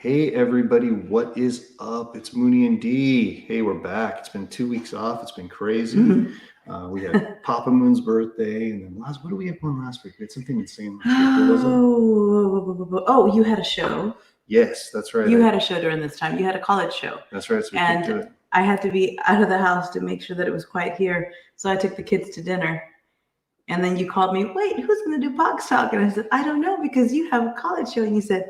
Hey everybody, what is up? It's Moonie Dee. Hey, we're back. It's been 2 weeks off. It's been crazy. We had Papa Moon's birthday, and then what do we have one last week? We had something insane last week. What was it? Oh, you had a show. Yes, that's right. You had a show during this time. You had a college show. That's right. So we couldn't do it. I had to be out of the house to make sure that it was quiet here. So I took the kids to dinner. And then you called me, wait, who's going to do Box Talk? And I said, I don't know, because you have a college show. And you said,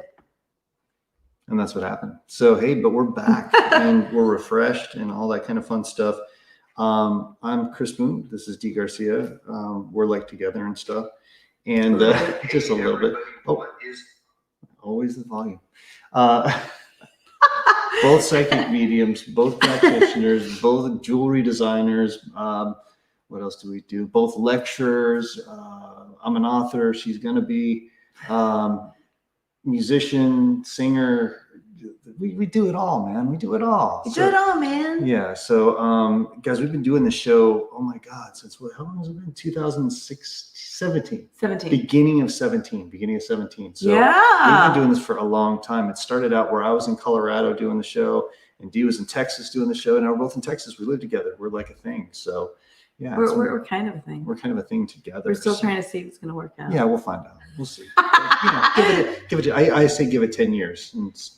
and that's what happened. So, hey, but we're back and we're refreshed and all that kind of fun stuff. I'm Chris Moon. This is Dee Garcia. We're like together and stuff. And just a little bit. Oh, always the volume. Both psychic mediums, both practitioners, both jewelry designers. What else do we do? Both lecturers. I'm an author. She's going to be musician, singer. We do it all, man. We do it all. You do it all, man. Yeah. So, guys, we've been doing the show. Oh my God, since how long has it been? 2006, 17. Beginning of 17. So yeah, we've been doing this for a long time. It started out where I was in Colorado doing the show, and Dee was in Texas doing the show. And now we're both in Texas. We live together. We're like a thing. So. Yeah, we're kind of a thing. We're kind of a thing together. We're still trying to see if it's going to work out. Yeah, we'll find out. We'll see. Give it. I say give it 10 years. And it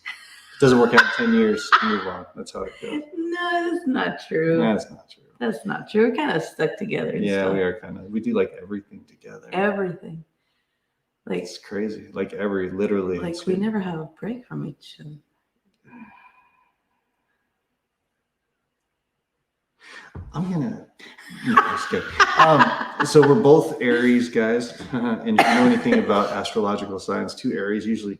doesn't work out in 10 years. Move on. That's how it goes. No, that's not true. That's not true. That's not true. We're kind of stuck together. Yeah, we are kind of. We do like everything together. Everything. Like it's crazy. Like literally. Like we never have a break from each other. I'm gonna. Just kidding. So we're both Aries guys, and if you know anything about astrological signs, 2 Aries usually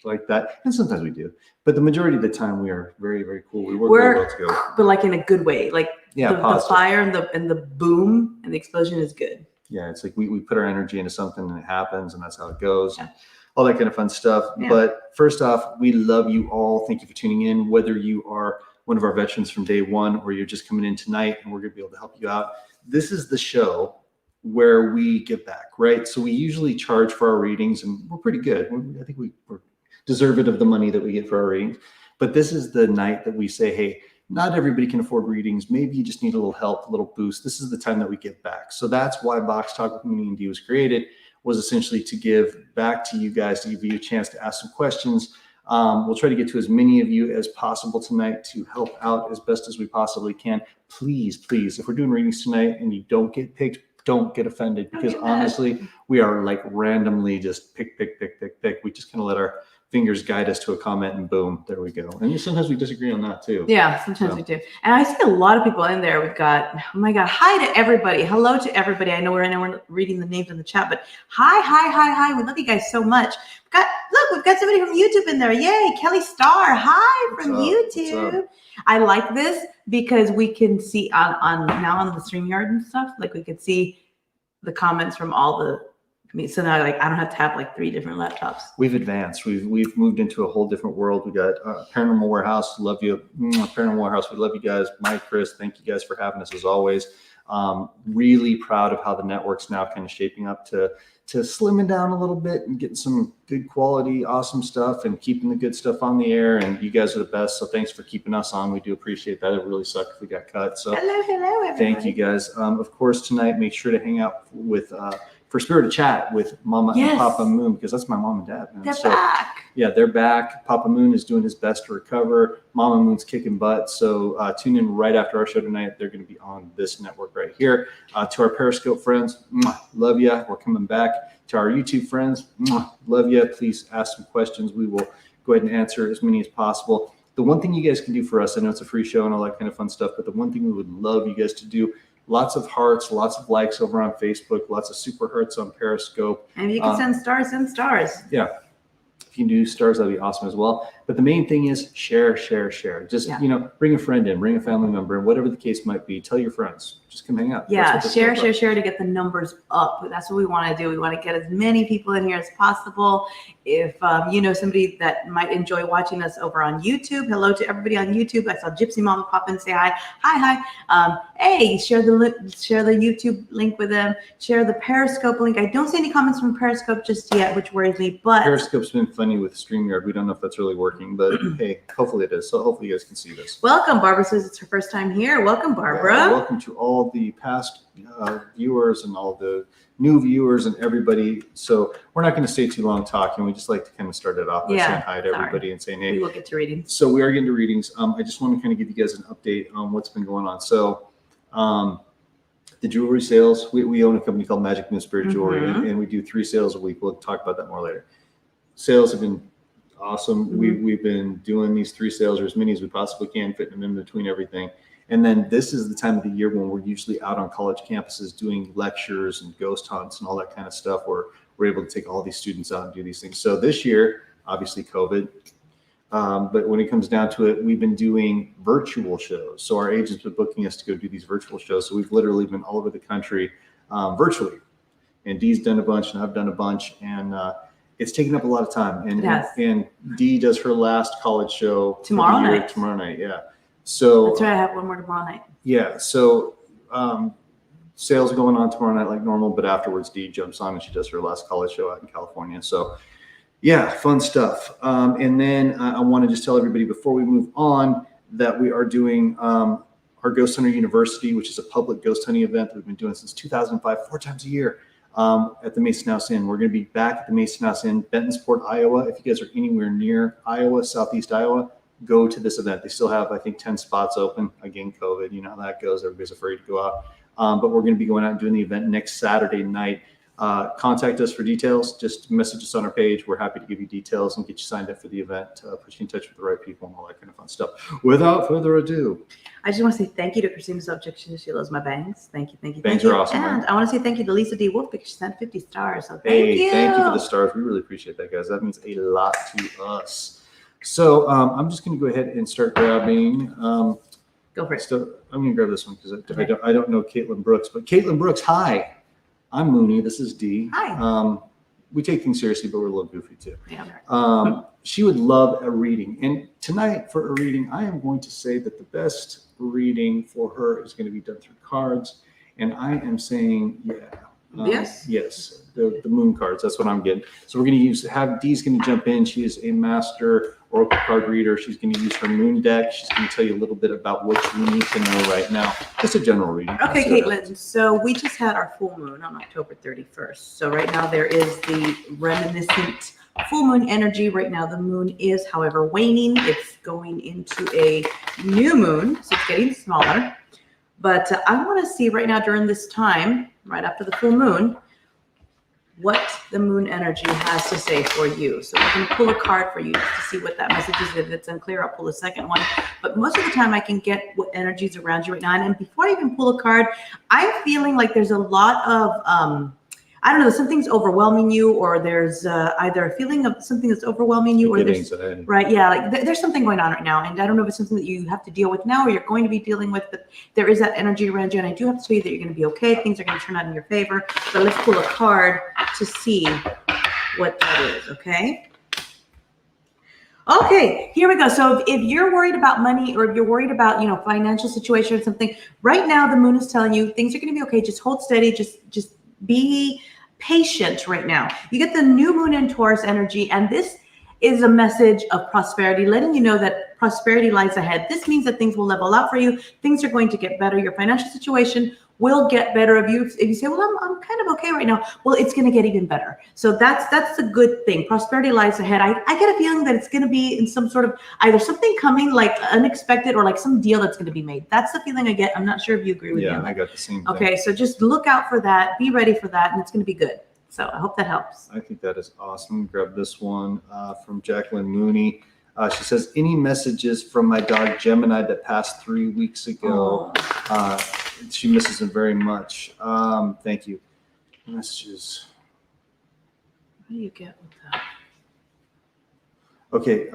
like that, and sometimes we do, but the majority of the time we are very, very cool. We work very well together, but like in a good way. Like the fire and the boom and the explosion is good. Yeah, it's like we put our energy into something and it happens, and that's how it goes. Yeah. All that kind of fun stuff. Yeah. But first off, we love you all. Thank you for tuning in, whether you are one of our veterans from day one, or you're just coming in tonight and we're going to be able to help you out. This is the show where we give back, right? So we usually charge for our readings, and we're pretty good. I think we're deserving of the money that we get for our readings. But this is the night that we say, hey, not everybody can afford readings. Maybe you just need a little help, a little boost. This is the time that we give back. So that's why Box Talk with Moonie Dee was created, was essentially to give back to you guys, to give you a chance to ask some questions. We'll try to get to as many of you as possible tonight to help out as best as we possibly can. Please, if we're doing readings tonight and you don't get picked, don't get offended, because honestly, we are like randomly just pick. We just kind of let our fingers guide us to a comment, and boom, there we go. And sometimes we disagree on that too. Yeah, sometimes we do. And I see a lot of people in there. We've got, oh my God, hi to everybody. Hello to everybody. I know we're reading the names in the chat, but hi. We love you guys so much. We've got somebody from YouTube in there. Yay, Kelly Starr. Hi from YouTube. I like this because we can see on the StreamYard and stuff, like we could see the comments from all the. So now, like, I don't have to have like 3 different laptops. We've advanced. We've moved into a whole different world. We got Paranormal Warehouse. Love you, Paranormal Warehouse. We love you guys. Mike, Chris, thank you guys for having us as always. Really proud of how the network's now kind of shaping up to slimming down a little bit and getting some good quality, awesome stuff, and keeping the good stuff on the air. And you guys are the best. So thanks for keeping us on. We do appreciate that. It really sucked if we got cut. So hello, everybody. Thank you guys. Of course, tonight, make sure to hang out with for Spirit of Chat with Mama and Papa Moon, because that's my mom and dad. Man. They're back. Yeah, they're back. Papa Moon is doing his best to recover. Mama Moon's kicking butt. So tune in right after our show tonight. They're going to be on this network right here. To our Periscope friends, love ya. We're coming back. To our YouTube friends, love ya. Please ask some questions. We will go ahead and answer as many as possible. The one thing you guys can do for us, I know it's a free show and all that kind of fun stuff, but the one thing we would love you guys to do, lots of hearts, lots of likes over on Facebook, lots of super hearts on Periscope. And you can send stars. Yeah. If you can do stars, that'd be awesome as well. But the main thing is share. Just, bring a friend in, bring a family member in, whatever the case might be. Tell your friends. Just come hang out. Yeah, share to get the numbers up. That's what we want to do. We want to get as many people in here as possible. if you know somebody that might enjoy watching us over on YouTube, hello to everybody on YouTube. I saw Gypsy Mama pop in and say hi. Hey, share the YouTube link with them. Share the Periscope link. I don't see any comments from Periscope just yet, which worries me. But Periscope's been funny with StreamYard. We don't know if that's really working, but hey, hopefully it is. So hopefully you guys can see this. Welcome. Barbara says it's her first time here. Welcome, Barbara. Yeah, welcome to all the past viewers and all the new viewers and everybody. So we're not going to stay too long talking. We just like to kind of start it off by saying hi to everybody and saying, hey. We will get to readings. So we are getting to readings. I just want to kind of give you guys an update on what's been going on. So the jewelry sales, we own a company called Magic Moon Spirit Jewelry, and we do 3 sales a week. We'll talk about that more later. Sales have been awesome. We've been doing these 3 sales, or as many as we possibly can, fitting them in between everything. And then this is the time of the year when we're usually out on college campuses doing lectures and ghost hunts and all that kind of stuff, where we're able to take all these students out and do these things. So this year, obviously COVID, but when it comes down to it, we've been doing virtual shows. So our agents been booking us to go do these virtual shows. So we've literally been all over the country virtually. And Dee's done a bunch and I've done a bunch. And it's taken up a lot of time. And Dee does her last college show tomorrow night. Yeah. So that's right. I have one more tomorrow night. Yeah. So sales are going on tomorrow night like normal, but afterwards Dee jumps on and she does her last college show out in California. So yeah, fun stuff. And then I want to just tell everybody before we move on that we are doing our Ghost Hunter University, which is a public ghost hunting event that we've been doing since 2005, 4 times a year at the Mason House Inn. We're going to be back at the Mason House Inn, Bentonsport, Iowa. If you guys are anywhere near Iowa, Southeast Iowa, go to this event. They still have, I think, 10 spots open. Again, COVID, you know how that goes. Everybody's afraid to go out. But we're going to be going out and doing the event next Saturday night. Contact us for details. Just message us on our page. We're happy to give you details and get you signed up for the event, put you in touch with the right people and all that kind of fun stuff. Without further ado, I just want to say thank you to Christina Subjection. She loves my bangs. Thank you. Bangs are awesome. And I want to say thank you to Lisa D. Wolf because she sent 50 stars. So thank you. Thank you for the stars. We really appreciate that, guys. That means a lot to us. So I'm just going to go ahead and start grabbing. Go for it. So I'm going to grab this one because I don't know Caitlin Brooks, but Caitlin Brooks, hi. I'm Moonie. This is Dee. Hi. We take things seriously, but we're a little goofy too. Yeah. She would love a reading. And tonight for a reading, I am going to say that the best reading for her is going to be done through cards. And I am saying, yes. Yes, the moon cards. That's what I'm getting. So we're going to Dee's going to jump in. She is a master oracle card reader. She's going to use her moon deck. She's going to tell you a little bit about what you need to know right now. Just a general reading. Okay, Caitlin. So we just had our full moon on October 31st. So right now there is the reminiscent full moon energy. Right now the moon is, however, waning. It's going into a new moon, so it's getting smaller. But I want to see right now during this time, right after the full moon, what the moon energy has to say for you. So we're going to pull a card for you just to see what that message is. If it's unclear, I'll pull a second one. But most of the time I can get what energies around you right now. And before I even pull a card, I'm feeling like there's a lot of, I don't know, something's overwhelming you, or there's either a feeling of something that's overwhelming you, or there's, right, yeah, like there's something going on right now. And I don't know if it's something that you have to deal with now or you're going to be dealing with, but there is that energy around you. And I do have to tell you that you're going to be okay. Things are going to turn out in your favor. But let's pull a card to see what that is, okay? Okay, here we go. So if you're worried about money, or if you're worried about, financial situation or something, right now the moon is telling you things are going to be okay. Just hold steady. Just be patient right now. You get the new moon in Taurus energy, and this is a message of prosperity, letting you know that prosperity lies ahead. This means that things will level out for you. Things are going to get better. Your financial situation will get better. If you say, well, I'm kind of okay right now, well, it's going to get even better. So that's a good thing. Prosperity lies ahead. I get a feeling that it's going to be in some sort of either something coming like unexpected, or like some deal that's going to be made. That's the feeling I get. I'm not sure if you agree with me. Yeah, I got the same thing. Okay, so just look out for that. Be ready for that, and it's going to be good. So I hope that helps. I think that is awesome. Grab this one from Jacqueline Mooney. She says, any messages from my dog Gemini that passed 3 weeks ago? She misses him very much. Thank you. Messages. What do you get with that? Okay.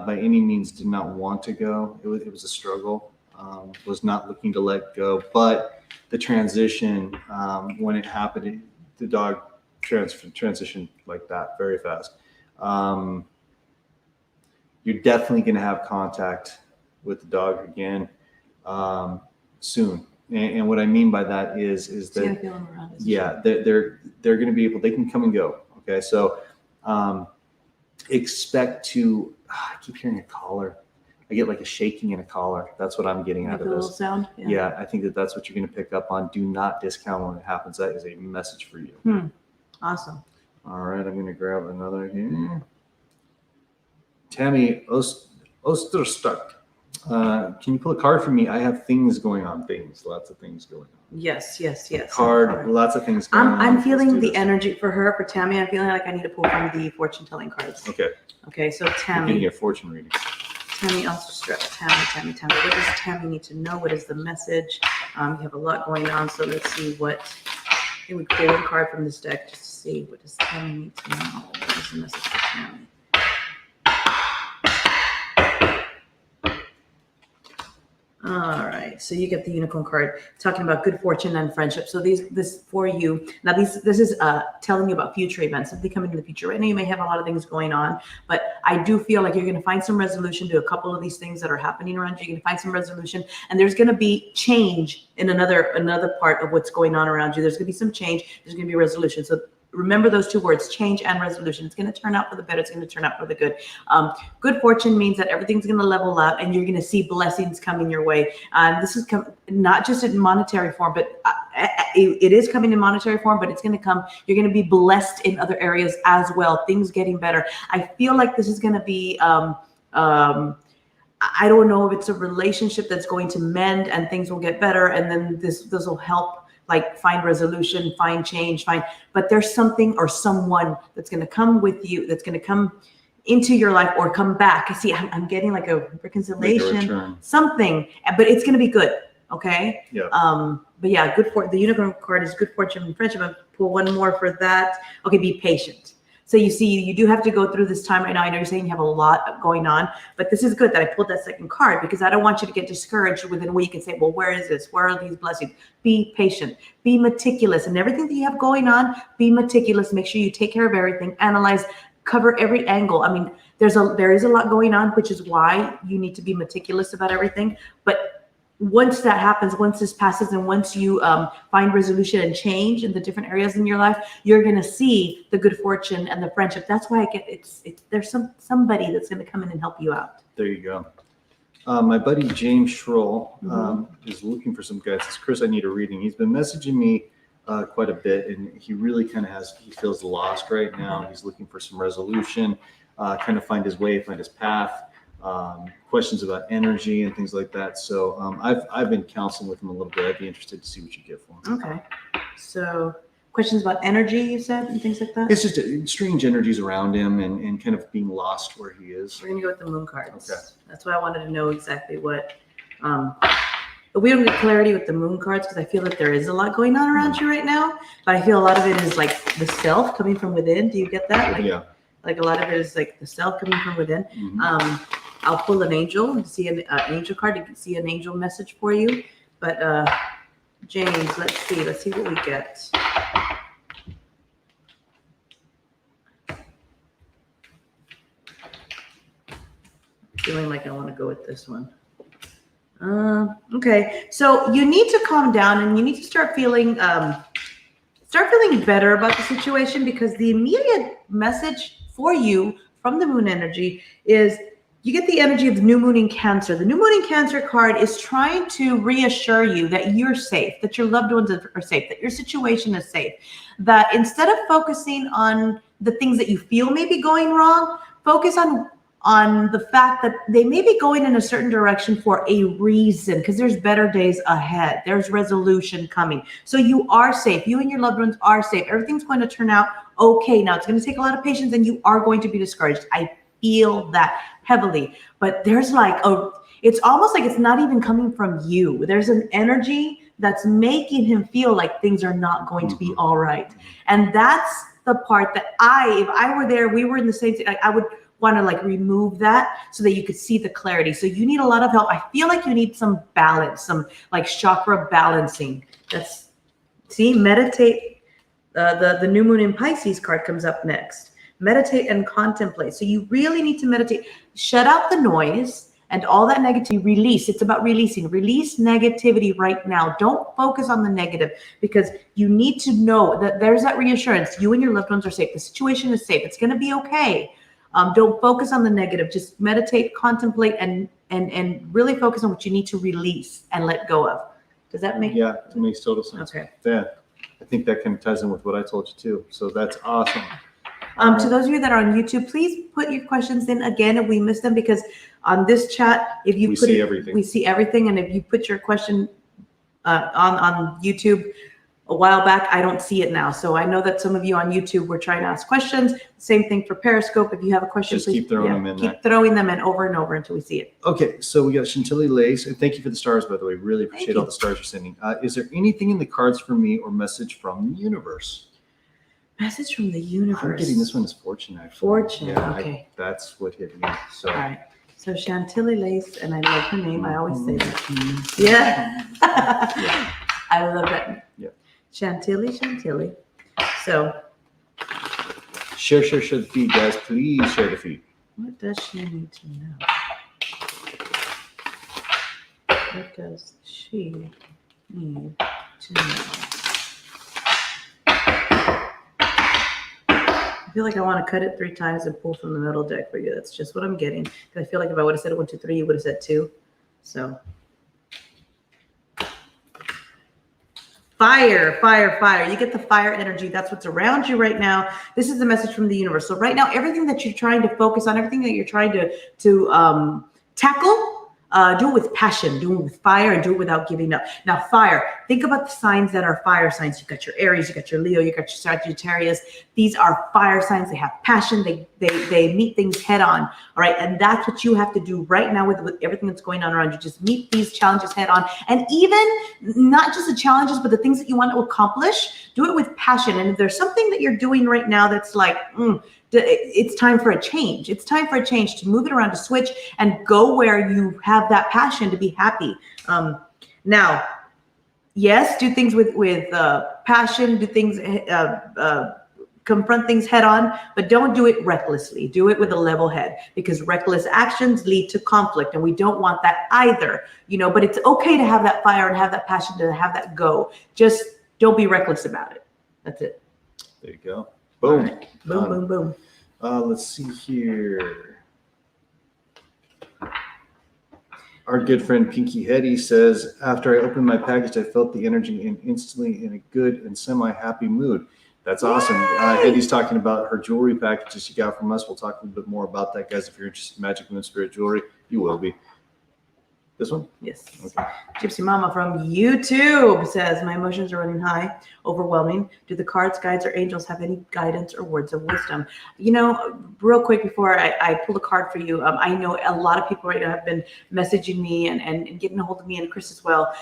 By any means did not want to go. It was a struggle. Was not looking to let go. But the transition, when it happened, the dog transition like that very fast. You're definitely going to have contact with the dog again soon. And what I mean by that is that they're going to be able, they can come and go. Okay, so expect to. I keep hearing a collar. I get like a shaking in a collar. That's what I'm getting out of this. Little sound. Yeah, I think that's what you're going to pick up on. Do not discount when it happens. That is a message for you. Awesome. All right, I'm going to grab another here. Tammy Osterstuck. Can you pull a card for me? I have things going on. Lots of things going on. Yes. Card, lots of things going on. I'm feeling the energy for Tammy. I'm feeling like I need to pull from the fortune telling cards. Okay, so Tammy. You're getting a fortune reading. Tammy Osterstuck. Tammy. What does Tammy need to know? What is the message? You have a lot going on, so let's see what. I think we pull one card from this deck just to see what does Tammy need to know. What is the message for Tammy? All right, so you get the unicorn card talking about good fortune and friendship. So this for you. Now this is telling you about future events, something coming in the future. Right now you may have a lot of things going on, but I do feel like you're going to find some resolution to a couple of these things that are happening around you. You're going to find some resolution, and there's going to be change in another part of what's going on around you. There's going to be some change. There's going to be resolution. So remember those two words, change and resolution. It's going to turn out for the better. It's going to turn out for the good. Good fortune means that everything's going to level out and you're going to see blessings coming your way. This is not just in monetary form, but it is coming in monetary form, but it's going to come. You're going to be blessed in other areas as well. Things getting better. I feel like this is going to be, I don't know if it's a relationship that's going to mend and things will get better. And then this will help like find resolution, find change, but there's something or someone that's going to come with you, that's going to come into your life or come back. See, I'm getting like a reconciliation, something, but it's going to be good. Okay. Yeah. But yeah, the unicorn card is good fortune and friendship. I'll pull one more for that. Okay. Be patient. So you see, you do have to go through this time right now. I know you're saying you have a lot going on, but this is good that I pulled that second card because I don't want you to get discouraged within a week and say, well, where is this? Where are these blessings? Be patient, be meticulous, and everything that you have going on, be meticulous. Make sure you take care of everything, analyze, cover every angle. I mean, there is a lot going on, which is why you need to be meticulous about everything. But once that happens, once this passes, and once you find resolution and change in the different areas in your life, you're going to see the good fortune and the friendship. That's why there's somebody that's going to come in and help you out. There you go. My buddy James Schroll is looking for some guidance. Says, Chris, I need a reading. He's been messaging me quite a bit, and he really kind of he feels lost right now. He's looking for some resolution, kind of find his way, find his path. Questions about energy and things like that. So I've been counseling with him a little bit. I'd be interested to see what you get for him. Okay. So questions about energy, you said, and things like that? It's just strange energies around him and kind of being lost where he is. We're going to go with the moon cards. Okay. That's why I wanted to know exactly what. But we don't get clarity with the moon cards because I feel that there is a lot going on around you right now. But I feel a lot of it is like the self coming from within. Do you get that? Like, yeah. Like a lot of it is like the self coming from within. I'll pull an angel and see an angel card. You can see an angel message for you. But James, let's see what we get. Feeling like I want to go with this one. Okay, so you need to calm down and you need to start feeling better about the situation, because the immediate message for you from the moon energy is you get the energy of the new moon in Cancer. The new moon in Cancer card is trying to reassure you that you're safe, that your loved ones are safe, that your situation is safe, that instead of focusing on the things that you feel may be going wrong, focus on the fact that they may be going in a certain direction for a reason, because there's better days ahead. There's resolution coming. So you are safe. You and your loved ones are safe. Everything's going to turn out okay. Now, it's going to take a lot of patience and you are going to be discouraged. I feel that heavily, but there's it's almost like it's not even coming from you. There's an energy that's making him feel like things are not going to be all right. And that's the part that if I were there, we were in the same thing, I would want to remove that so that you could see the clarity. So you need a lot of help. I feel like you need some balance, some chakra balancing. Meditate The new moon in Pisces card comes up next. Meditate and contemplate. So you really need to meditate. Shut out the noise and all that negativity. Release. It's about releasing. Release negativity right now. Don't focus on the negative, because you need to know that there's that reassurance. You and your loved ones are safe. The situation is safe. It's going to be okay. Don't focus on the negative. Just meditate, contemplate, and really focus on what you need to release and let go of. Does that make? Yeah, it makes total sense. Okay. Yeah, I think that kind of ties in with what I told you too. So that's awesome. To those of you that are on YouTube, please put your questions in again if we miss them, because on this chat, if you We put see it, everything. we see everything, and if you put your question on YouTube a while back, I don't see it now. So I know that some of you on YouTube were trying to ask questions. Same thing for Periscope. If you have a question, Just please keep throwing them in there. Keep throwing them in over and over until we see it. Okay, so we got Chantilly Lace, and thank you for the stars, by the way. Really appreciate all the stars you're sending. Is there anything in the cards for me or message from the universe? Message from the universe. I'm getting this one as fortune, actually. Fortune, Yeah, okay. that's what hit me. So. All right. So Chantilly Lace, and I love her name. I always say that. Yeah. Yeah. I love that. Yeah. Chantilly. So Share the feed, guys. Please share the feed. what does she need to know? What does she need to know? I feel like I want to cut it 3 times and pull from the middle deck for you. That's just what I'm getting. Because I feel like if I would have said 1, 2, 3, you would have said 2. So fire. You get the fire energy. That's what's around you right now. This is the message from the universe. So right now, everything that you're trying to focus on, everything that you're trying to tackle, do it with passion, do it with fire, and do it without giving up. Now, fire, think about the signs that are fire signs. You got your Aries, you got your Leo, you got your Sagittarius. These are fire signs. They have passion. They meet things head on. All right. And that's what you have to do right now with everything that's going on around you. Just meet these challenges head on. And even not just the challenges, but the things that you want to accomplish, do it with passion. And if there's something that you're doing right now that's like, it's time for a change. It's time for a change, to move it around, to switch and go where you have that passion to be happy. Now, yes, do things with passion, do things, confront things head on, but don't do it recklessly. Do it with a level head, because reckless actions lead to conflict, and we don't want that either, but it's okay to have that fire and have that passion, to have that go. Just don't be reckless about it. That's it. There you go. Boom. Right. Boom. Let's see here. Our good friend Pinky Hetty says, after I opened my package, I felt the energy and instantly in a good and semi-happy mood. That's awesome. Hetty's talking about her jewelry package that she got from us. We'll talk a little bit more about that, guys. If you're interested in Magic Moon Spirit jewelry, you will be. This one? Yes. Okay. Gypsy Mama from YouTube says, my emotions are running high, overwhelming. Do the cards, guides, or angels have any guidance or words of wisdom? Real quick before I pull a card for you, I know a lot of people right now have been messaging me and getting a hold of me, and Chris as well.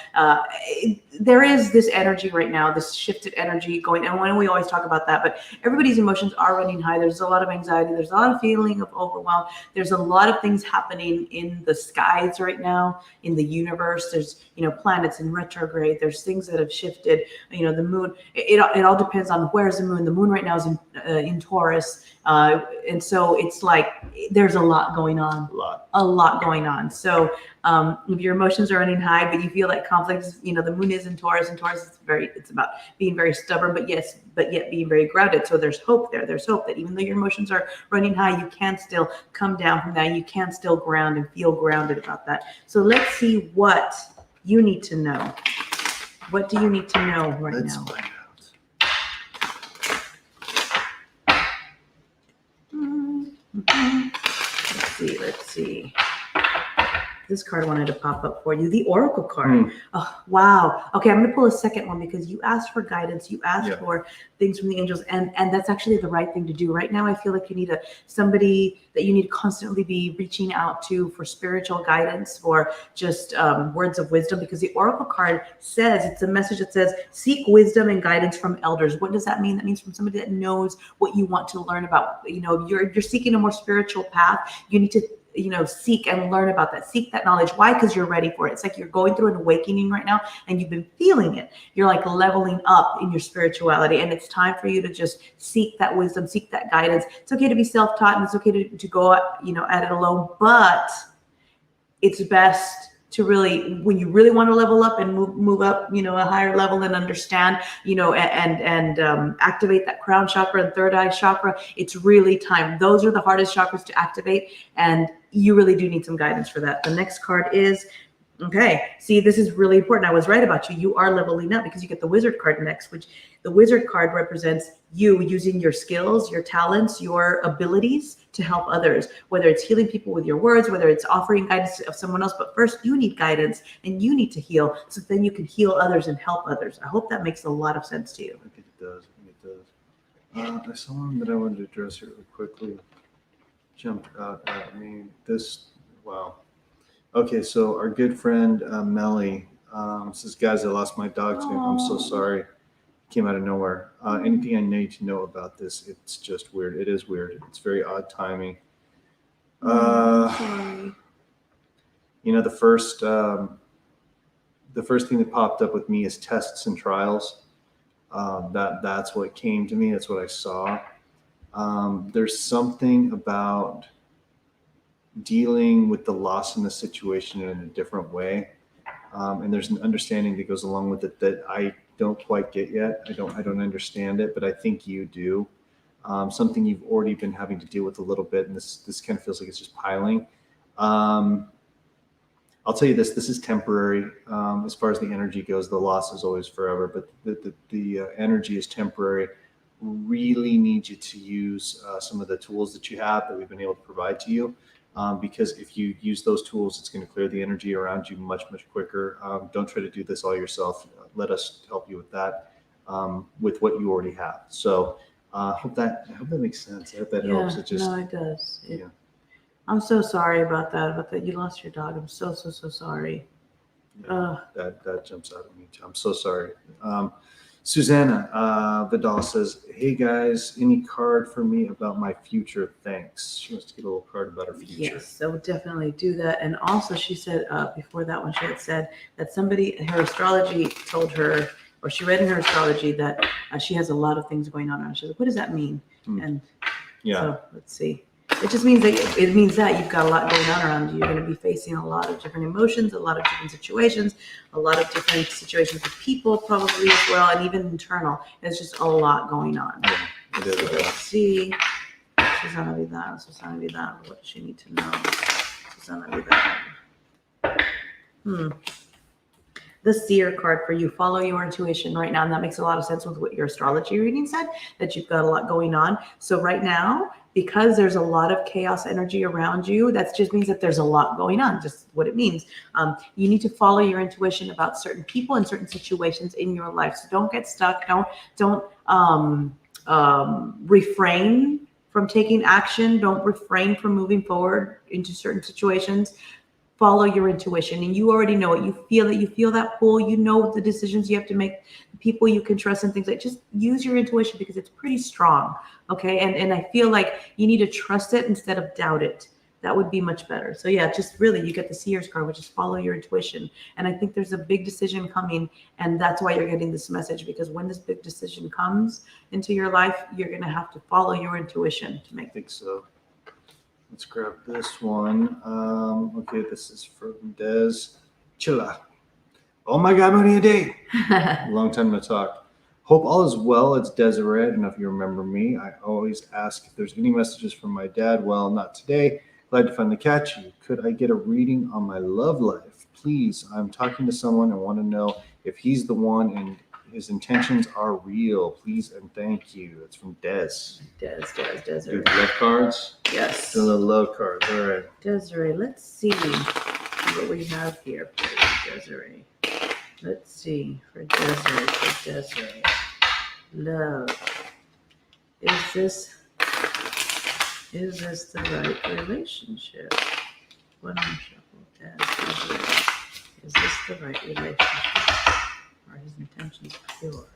There is this energy right now, this shifted energy going, and when we always talk about that, but everybody's emotions are running high. There's a lot of anxiety. There's a lot of feeling of overwhelm. There's a lot of things happening in the skies right now, in the universe. There's planets in retrograde. There's things that have shifted. The moon, it all depends on where's the moon. The moon right now is in Taurus, and so it's like there's a lot going on. A lot going on. So if your emotions are running high, but you feel like conflict, the moon is in Taurus, and Taurus is it's about being very stubborn, but yet being very grounded. So there's hope there. There's hope that even though your emotions are running high, you can still come down from that. You can still ground and feel grounded about that. So let's see what you need to know. What do you need to know right now? Let's find out. Let's see. This card wanted to pop up for you. The Oracle card. Oh, wow. Okay, I'm going to pull a second one because you asked for guidance. You asked for things from the angels, and that's actually the right thing to do. Right now, I feel like you need somebody that you need to constantly be reaching out to for spiritual guidance, for just words of wisdom, because the Oracle card says, it's a message that says, seek wisdom and guidance from elders. What does that mean? That means from somebody that knows what you want to learn about. You're seeking a more spiritual path. You need to seek and learn about that. Seek that knowledge. Why? Because you're ready for it. It's like you're going through an awakening right now and you've been feeling it. You're like leveling up in your spirituality, and it's time for you to just seek that wisdom, seek that guidance. It's okay to be self-taught, and it's okay to go, at it alone, but it's best to really, when you really want to level up and move up, a higher level and understand, and activate that crown chakra and third eye chakra. It's really time. Those are the hardest chakras to activate, and you really do need some guidance for that. The next card is, okay, see, this is really important. I was right about you. You are leveling up because you get the wizard card next, which the wizard card represents you using your skills, your talents, your abilities to help others, whether it's healing people with your words, whether it's offering guidance of someone else. But first, you need guidance and you need to heal, so then you can heal others and help others. I hope that makes a lot of sense to you. I think it does. I saw one that I wanted to address here really quickly. Jumped out at me. Wow. Okay, so our good friend Melly says, guys, I lost my dog too. I'm so sorry. Came out of nowhere. Anything I need to know about this? It's just weird. It is weird. It's very odd timing. Sorry. The first thing that popped up with me is tests and trials. That's what came to me. That's what I saw. There's something about dealing with the loss in the situation in a different way. And there's an understanding that goes along with it that I don't quite get yet. I don't understand it, but I think you do. Something you've already been having to deal with a little bit, and this kind of feels like it's just piling. I'll tell you this is temporary. As far as the energy goes, the loss is always forever, but the energy is temporary. Really need you to use some of the tools that you have that we've been able to provide to you. Because if you use those tools, it's going to clear the energy around you much quicker. Don't try to do this all yourself. Let us help you with that, with what you already have. So I hope that makes sense. I hope that helps. It does. Yeah. I'm so sorry about that. You lost your dog. I'm so sorry. Yeah, that jumps out at me too. I'm so sorry. Susanna Vidal says, hey guys, any card for me about my future? Thanks. She wants to get a little card about her future. Yes, I would definitely do that. And also she said, before that one, she had said that her astrology told her, or she read in her astrology that she has a lot of things going on. And she's like, what does that mean? And so let's see. It just means that you've got a lot going on around you. You're going to be facing a lot of different emotions, a lot of different situations, a lot of different situations with people probably as well, and even internal. There's just a lot going on. Yeah, it is. So let's see. Susanna Vidal. What does she need to know? Susanna Vidal. The seer card for you. Follow your intuition right now. And that makes a lot of sense with what your astrology reading said, that you've got a lot going on. So right now, because there's a lot of chaos energy around you, that just means that there's a lot going on, just what it means. You need to follow your intuition about certain people and certain situations in your life. So don't get stuck. Don't refrain from taking action. Don't refrain from moving forward into certain situations. Follow your intuition, and you already know it. You feel that pull. You know the decisions you have to make, the people you can trust, and things like. Just use your intuition because it's pretty strong. Okay, and I feel like you need to trust it instead of doubt it. That would be much better. So yeah, just really, you get the seer's card, which is follow your intuition. And I think there's a big decision coming, and that's why you're getting this message, because when this big decision comes into your life, you're gonna have to follow your intuition to make. I think so. Let's grab this one. Okay, this is from Des Chilla. Oh my God, Moonie Dee. Long time no talk. Hope all is well. It's Desiree. I don't know if you remember me. I always ask if there's any messages from my dad. Well, not today. Glad to finally catch you. Could I get a reading on my love life? Please, I'm talking to someone and want to know if he's the one and his intentions are real. Please and thank you. It's from Des. Desiree. Do love cards? Yes. Do the love cards. All right. Desiree, let's see what we have here for Desiree. Let's see for Desiree. Love. Is this the right relationship? One more shuffle. Desiree. Is this the right relationship? Are his intentions pure?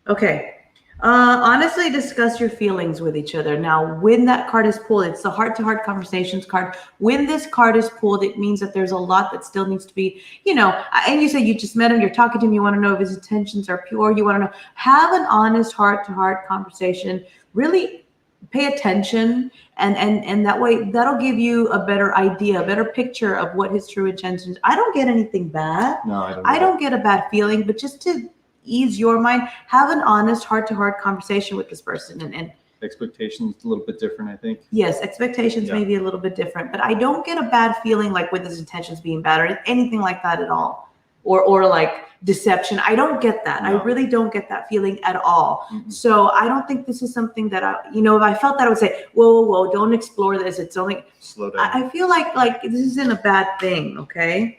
Okay. Honestly, discuss your feelings with each other. Now, when that card is pulled, it's the heart-to-heart conversations card. When this card is pulled, it means that there's a lot that still needs to be, and you say you just met him, you're talking to him, you want to know if his intentions are pure, you want to know, have an honest heart-to-heart conversation. Really pay attention, and that way, that'll give you a better idea, a better picture of what his true intentions. I don't get anything bad. No, I don't. I don't get a bad feeling, but just to ease your mind, have an honest heart-to-heart conversation with this person, and expectations a little bit different, I think. yes, expectations may be a little bit different, but I don't get a bad feeling like with his intentions being bad or anything like that at all, or like deception. I don't get that. No. I really don't get that feeling at all. Mm-hmm. So I don't think this is something that if I felt that, I would say, whoa, don't explore this. It's only slow down. I feel like this isn't a bad thing. Okay.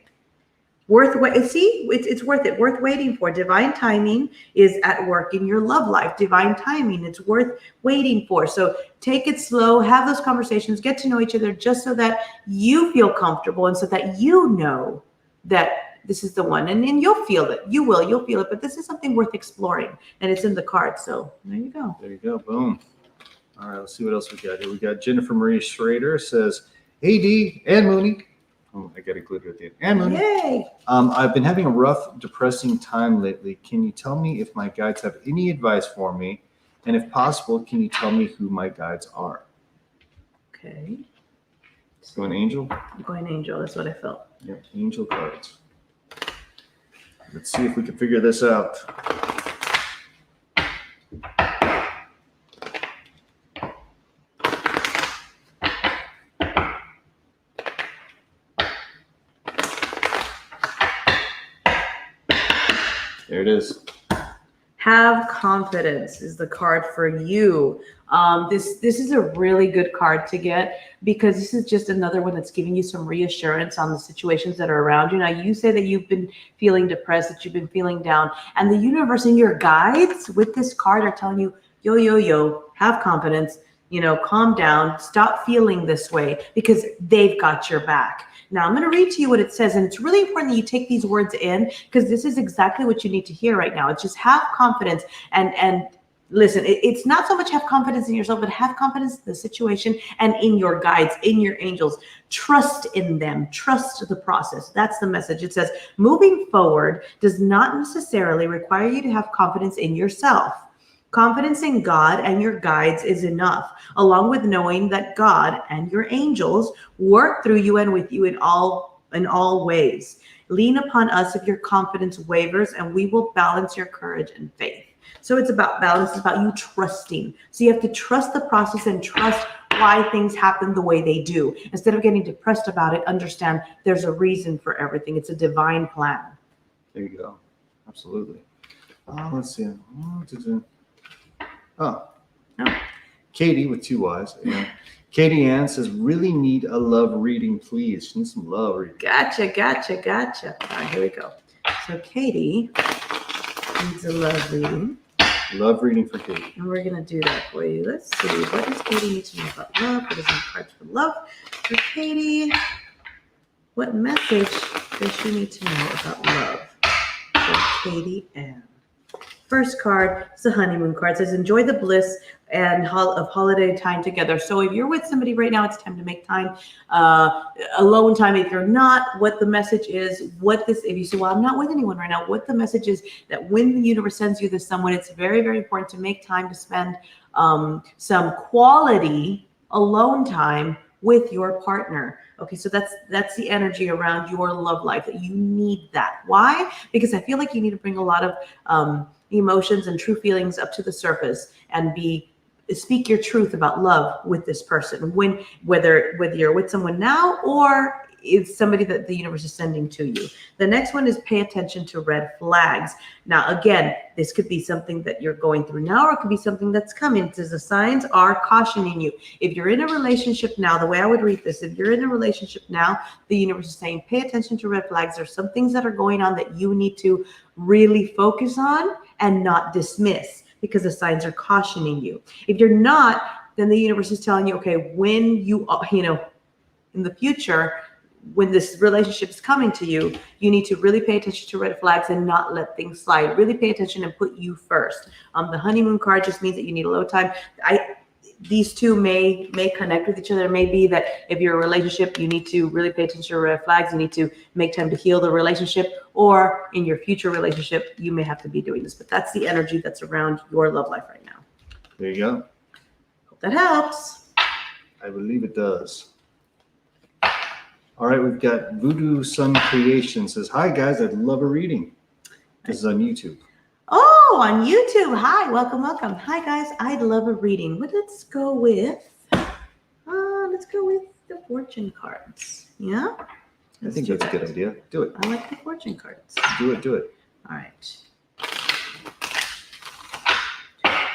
It's worth it. Worth waiting for. Divine timing is at work in your love life. Divine timing, it's worth waiting for. So take it slow, have those conversations, get to know each other just so that you feel comfortable and so that you know that this is the one. And you'll feel it. You'll feel it. But this is something worth exploring. And it's in the card. So there you go. There you go. Boom. All right, let's see what else we got here. We got Jennifer Marie Schrader says, "Hey, Dee and Moonie." Oh, I got included at the end. And Moonie. Yay. I've been having a rough, depressing time lately. Can you tell me if my guides have any advice for me? And if possible, can you tell me who my guides are? Okay. Going angel? I'm going angel. That's what I felt. Yep, angel cards. Let's see if we can figure this out. There it is. Have confidence is the card for you. This is a really good card to get because this is just another one that's giving you some reassurance on the situations that are around you. Now, you say that you've been feeling depressed, that you've been feeling down, and the universe and your guides with this card are telling you, yo, have confidence, calm down, stop feeling this way because they've got your back. Now, I'm going to read to you what it says, and it's really important that you take these words in because this is exactly what you need to hear right now. It's just have confidence and listen, it's not so much have confidence in yourself, but have confidence in the situation and in your guides, in your angels. Trust in them. Trust the process. That's the message. It says, moving forward does not necessarily require you to have confidence in yourself. Confidence in God and your guides is enough, along with knowing that God and your angels work through you and with you in all ways. Lean upon us if your confidence wavers, and we will balance your courage and faith. So it's about balance. It's about you trusting. So you have to trust the process and trust why things happen the way they do. Instead of getting depressed about it, understand there's a reason for everything. It's a divine plan. There you go. Absolutely. Let's see. Oh. Katie with 2 Y's. Yeah. Katie Ann says, really need a love reading, please. She needs some love reading. Gotcha. All right, here we go. So Katie needs a love reading. Love reading for Katie. And we're going to do that for you. Let's see. What does Katie need to know about love? What is in cards for love for Katie? What message does she need to know about love for Katie Ann? First card is the honeymoon card. It says, enjoy the bliss and of holiday time together. So if you're with somebody right now, it's time to make time, alone time. If you're not, what the message is, if you say, well, I'm not with anyone right now, what the message is that when the universe sends you this someone, it's very, very important to make time to spend some quality alone time with your partner. Okay, so that's the energy around your love life, that you need that. Why? Because I feel like you need to bring a lot of emotions and true feelings up to the surface and speak your truth about love with this person, whether you're with someone now or it's somebody that the universe is sending to you. The next one is pay attention to red flags. Now, again, this could be something that you're going through now, or it could be something that's coming. It says the signs are cautioning you. If you're in a relationship now, the way I would read this, if you're in a relationship now, the universe is saying, pay attention to red flags. There's some things that are going on that you need to really focus on and not dismiss, because the signs are cautioning you. If you're not, then the universe is telling you, okay, when you in the future, when this relationship is coming to you, you need to really pay attention to red flags and not let things slide. Really pay attention and put you first. The honeymoon card just means that you need a little time. These two may connect with each other. It may be that if you're in a relationship, you need to really pay attention to red flags. You need to make time to heal the relationship, or in your future relationship, you may have to be doing this. But that's the energy that's around your love life right now. There you go. Hope that helps. I believe it does. All right, we've got Voodoo Sun Creation says, "Hi guys, I'd love a reading." This is on YouTube. Oh, on YouTube. Hi, welcome. Hi guys, I'd love a reading. But let's go with the fortune cards. Yeah? I think that's a good idea. Do it. I like the fortune cards. Do it. All right.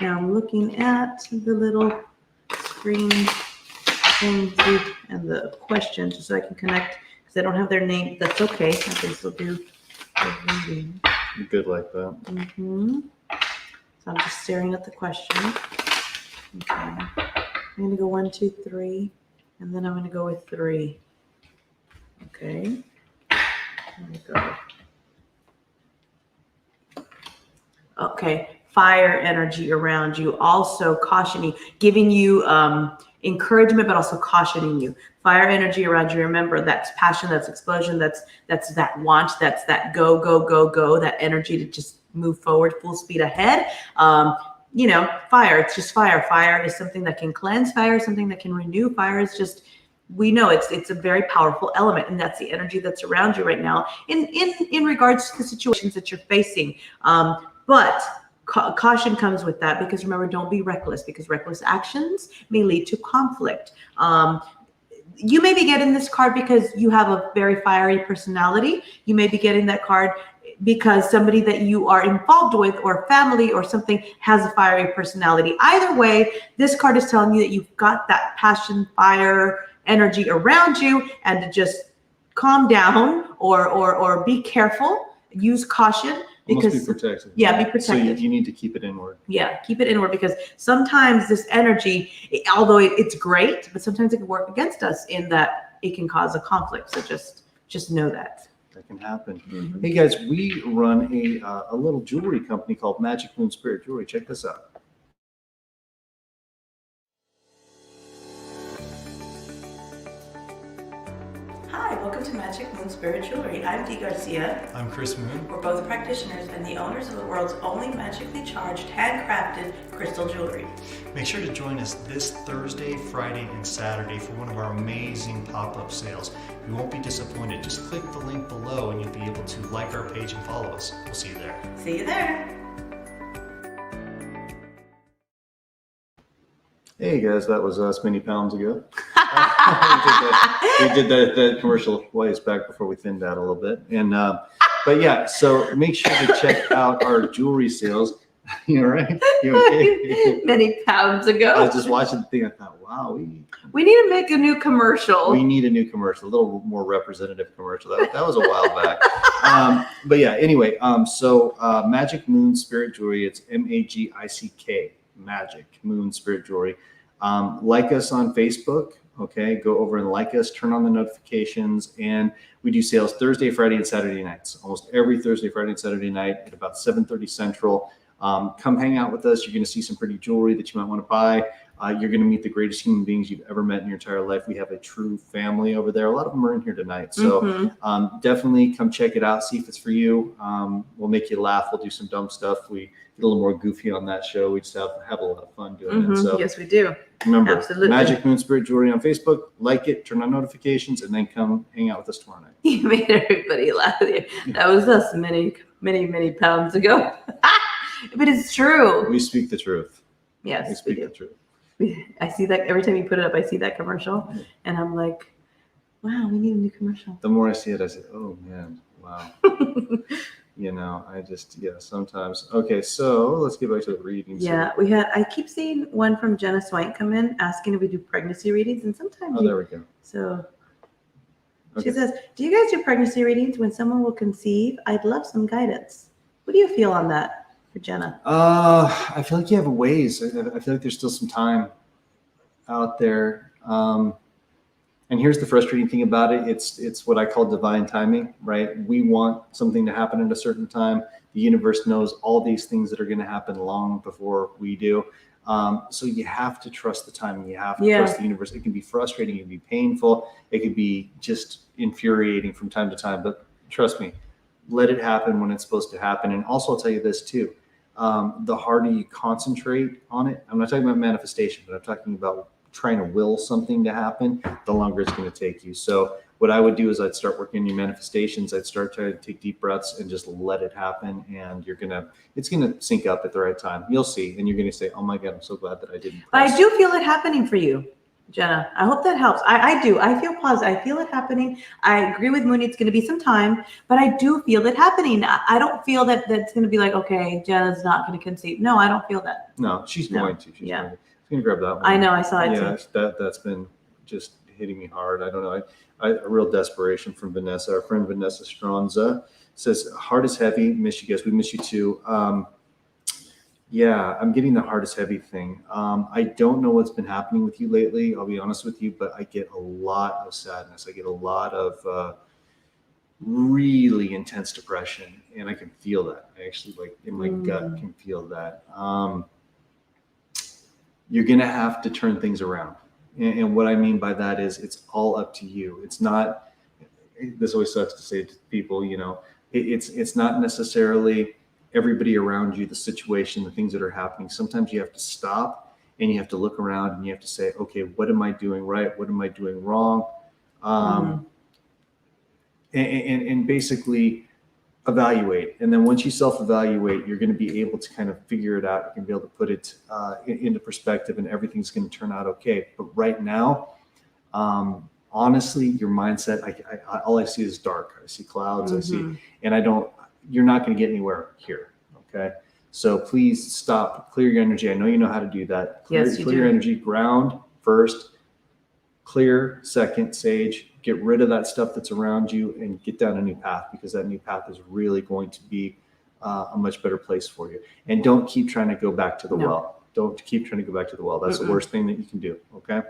Now I'm looking at the little screen thing and the question just so I can connect because I don't have their name. That's okay. I can still do the reading. You're good like that. Mm-hmm. So I'm just staring at the question. Okay. I'm going to go 1, 2, 3, and then I'm going to go with 3. Okay. There we go. Okay. Fire energy around you, also cautioning, giving you encouragement, but also cautioning you. Fire energy around you. Remember, that's passion, that's explosion, that's that want, that's that go, that energy to just move forward, full speed ahead. Fire, it's just fire. Fire is something that can cleanse. Fire is something that can renew. Fire is just, we know it's a very powerful element, and that's the energy that's around you right now in regards to the situations that you're facing. But caution comes with that, because remember, don't be reckless, because reckless actions may lead to conflict. You may be getting this card because you have a very fiery personality. You may be getting that card because somebody that you are involved with, or family or something, has a fiery personality. Either way, this card is telling you that you've got that passion, fire energy around you, and to just calm down or be careful, use caution. Because Almost be protected. Yeah, be protected. So you need to keep it inward. Yeah, keep it inward, because sometimes this energy, although it's great, but sometimes it can work against us in that it can cause a conflict. So just know that. That can happen. Mm-hmm. Hey guys, we run a little jewelry company called Magic Moon Spirit Jewelry. Check this out. Hi, welcome to Magic Moon Spirit Jewelry. I'm Dee Garcia. I'm Chris Moon. We're both practitioners and the owners of the world's only magically charged, handcrafted crystal jewelry. Make sure to join us this Thursday, Friday, and Saturday for one of our amazing pop-up sales. You won't be disappointed. Just click the link below and you'll be able to like our page and follow us. We'll see you there. See you there. Hey guys, that was us many pounds ago. we did that commercial ways back before we thinned out a little bit. And but yeah, so make sure to check out our jewelry sales. You all right? You okay? Many pounds ago. I was just watching the thing. I thought, wow, we need to make a new commercial. We need a new commercial, a little more representative commercial. That was a while back. But yeah, anyway, so Magic Moon Spirit Jewelry, it's MAGICK, Magic Moon Spirit Jewelry. Like us on Facebook, okay? Go over and like us, turn on the notifications, and we do sales Thursday, Friday, and Saturday nights. Almost every Thursday, Friday, and Saturday night at about 7:30 Central. Come hang out with us. You're going to see some pretty jewelry that you might want to buy. You're going to meet the greatest human beings you've ever met in your entire life. We have a true family over there. A lot of them are in here tonight. So definitely come check it out. See if it's for you. We'll make you laugh. We'll do some dumb stuff. We get a little more goofy on that show. We just have a lot of fun doing it. So yes, we do. remember, Absolutely. Magic Moon Spirit Jewelry on Facebook. Like it, turn on notifications, and then come hang out with us tomorrow night. You made everybody laugh. That was us many pounds ago. But it's true. We speak the truth. Yes, we speak the truth. I see that every time you put it up, I see that commercial, and I'm like, wow, we need a new commercial. The more I see it, I say, oh man, wow. Sometimes. Okay, so let's get back to the readings. Yeah, I keep seeing one from Jenna Swank come in asking if we do pregnancy readings, and sometimes there we go. So okay. She says, do you guys do pregnancy readings when someone will conceive? I'd love some guidance. What do you feel on that? For Jenna? I feel like you have a ways. I feel like there's still some time out there. And here's the frustrating thing about it. It's what I call divine timing, right? We want something to happen at a certain time. The universe knows all these things that are going to happen long before we do. So you have to trust the timing. You have to trust the universe. It can be frustrating. It can be painful. It can be just infuriating from time to time. But trust me, let it happen when it's supposed to happen. And also, I'll tell you this too. The harder you concentrate on it, I'm not talking about manifestation, but I'm talking about trying to will something to happen, the longer it's going to take you. So what I would do is I'd start working on your manifestations. I'd start trying to take deep breaths and just let it happen. And it's going to sync up at the right time. You'll see. And you're going to say, oh my God, I'm so glad that I didn't. But I do feel it happening for you, Jenna. I hope that helps. I do. I feel positive. I feel it happening. I agree with Moonie. It's going to be some time, but I do feel it happening. I don't feel that that's going to be like, okay, Jenna's not going to conceive. No, I don't feel that. No, she's going to. She's going to. I'm gonna grab that one. I know, I saw it too. That's been just hitting me hard. I don't know. A real desperation from Vanessa. Our friend Vanessa Stronza says, "Heart is heavy. Miss you guys. We miss you too." Yeah, I'm getting the heart is heavy thing. I don't know what's been happening with you lately. I'll be honest with you, but I get a lot of sadness. I get a lot of really intense depression, and I can feel that. I actually, like, in my gut, can feel that. You're going to have to turn things around. And what I mean by that is it's all up to you. It's not, this always sucks to say to people, you know, it's not necessarily everybody around you, the situation, the things that are happening. Sometimes you have to stop and you have to look around and you have to say, okay, what am I doing right? What am I doing wrong? And basically evaluate. And then once you self-evaluate, you're going to be able to kind of figure it out. You're going to be able to put it into perspective and everything's going to turn out okay. But right now, honestly, your mindset, I all I see is dark. I see clouds. I see, and you're not going to get anywhere here. Okay. So please stop, clear your energy. I know you know how to do that. Clear your energy, ground first, clear second, sage. Get rid of that stuff that's around you and get down a new path, because that new path is really going to be a much better place for you. And don't keep trying to go back to the well. Don't keep trying to go back to the well. That's the worst thing that you can do. Okay.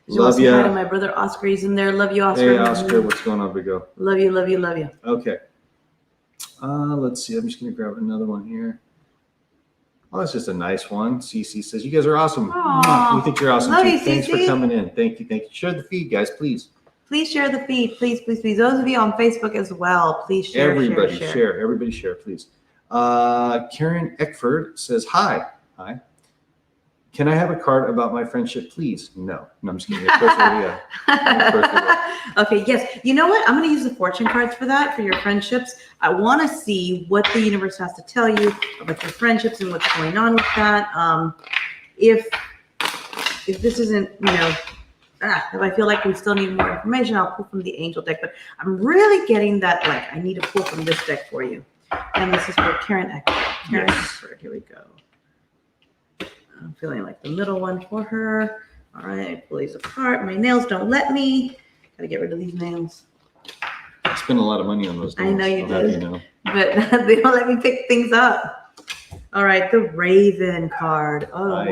Love you. My brother Oscar, he's in there. Love you, Oscar. Hey, Oscar, what's going on, Big O? Love you, love you, love you. Okay. Let's see. I'm just going to grab another one here. Oh, that's just a nice one. CC says, you guys are awesome. Aww. We think you're awesome Love too. you, Thanks CC. for coming in. Thank you. Thank you. Share the feed, guys, please. Please share the feed. Please, please, please. Those of you on Facebook as well, please share. Everybody share. Everybody share, please. Karen Eckford says, hi. Hi. Can I have a card about my friendship, please? No. No, I'm just kidding. Of course, Okay, yes. You know what? I'm going to use the fortune cards for that, for your friendships. I want to see what the universe has to tell you about your friendships and what's going on with that. If this isn't, you know, if I feel like we still need more information, I'll pull from the angel deck. But I'm really getting that, like, I need to pull from this deck for you. And this is for Karen Eckford. Karen Eckford, here we go. I'm feeling like the middle one for her. All right, pull these apart. My nails don't let me. Gotta get rid of these nails. I spend a lot of money on those nails. I know you do. You know. But they don't let me pick things up. All right, the Raven card. Oh,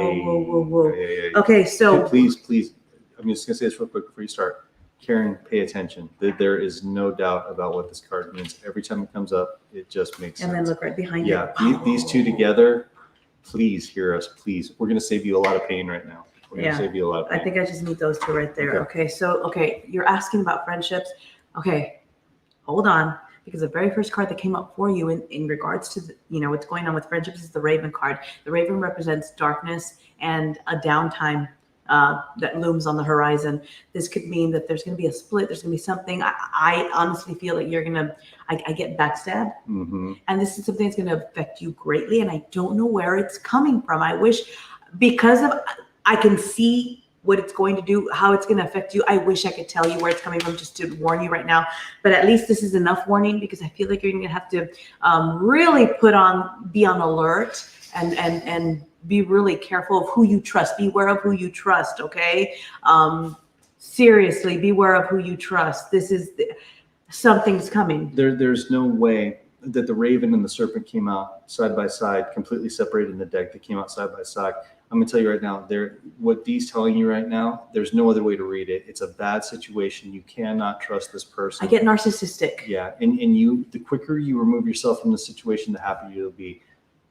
whoa. Yeah. Okay, so. Please. I'm just going to say this real quick before you start. Karen, pay attention. There is no doubt about what this card means. Every time it comes up, it just makes sense. And then look right behind you. Yeah, these two together, please hear us, please. We're going to save you a lot of pain right now. We're going to save you a lot of pain. I think I just need those two right there. Okay, so, you're asking about friendships. Okay, hold on. Because the very first card that came up for you in regards to, what's going on with friendships is the Raven card. The Raven represents darkness and a downtime that looms on the horizon. This could mean that there's going to be a split. There's going to be something. I honestly feel that you're going to, I get backstabbed. Mm-hmm. And this is something that's going to affect you greatly. And I don't know where it's coming from. I wish, I can see what it's going to do, how it's going to affect you. I wish I could tell you where it's coming from just to warn you right now. But at least this is enough warning, because I feel like you're going to have to really be on alert and be really careful of who you trust. Beware of who you trust, okay? Seriously, beware of who you trust. Something's coming. There's no way that the Raven and the Serpent came out side by side, completely separated in the deck. They came out side by side. I'm gonna tell you right now, what Dee's telling you right now, there's no other way to read it. It's a bad situation. You cannot trust this person. I get narcissistic. Yeah, and the quicker you remove yourself from the situation, the happier you'll be.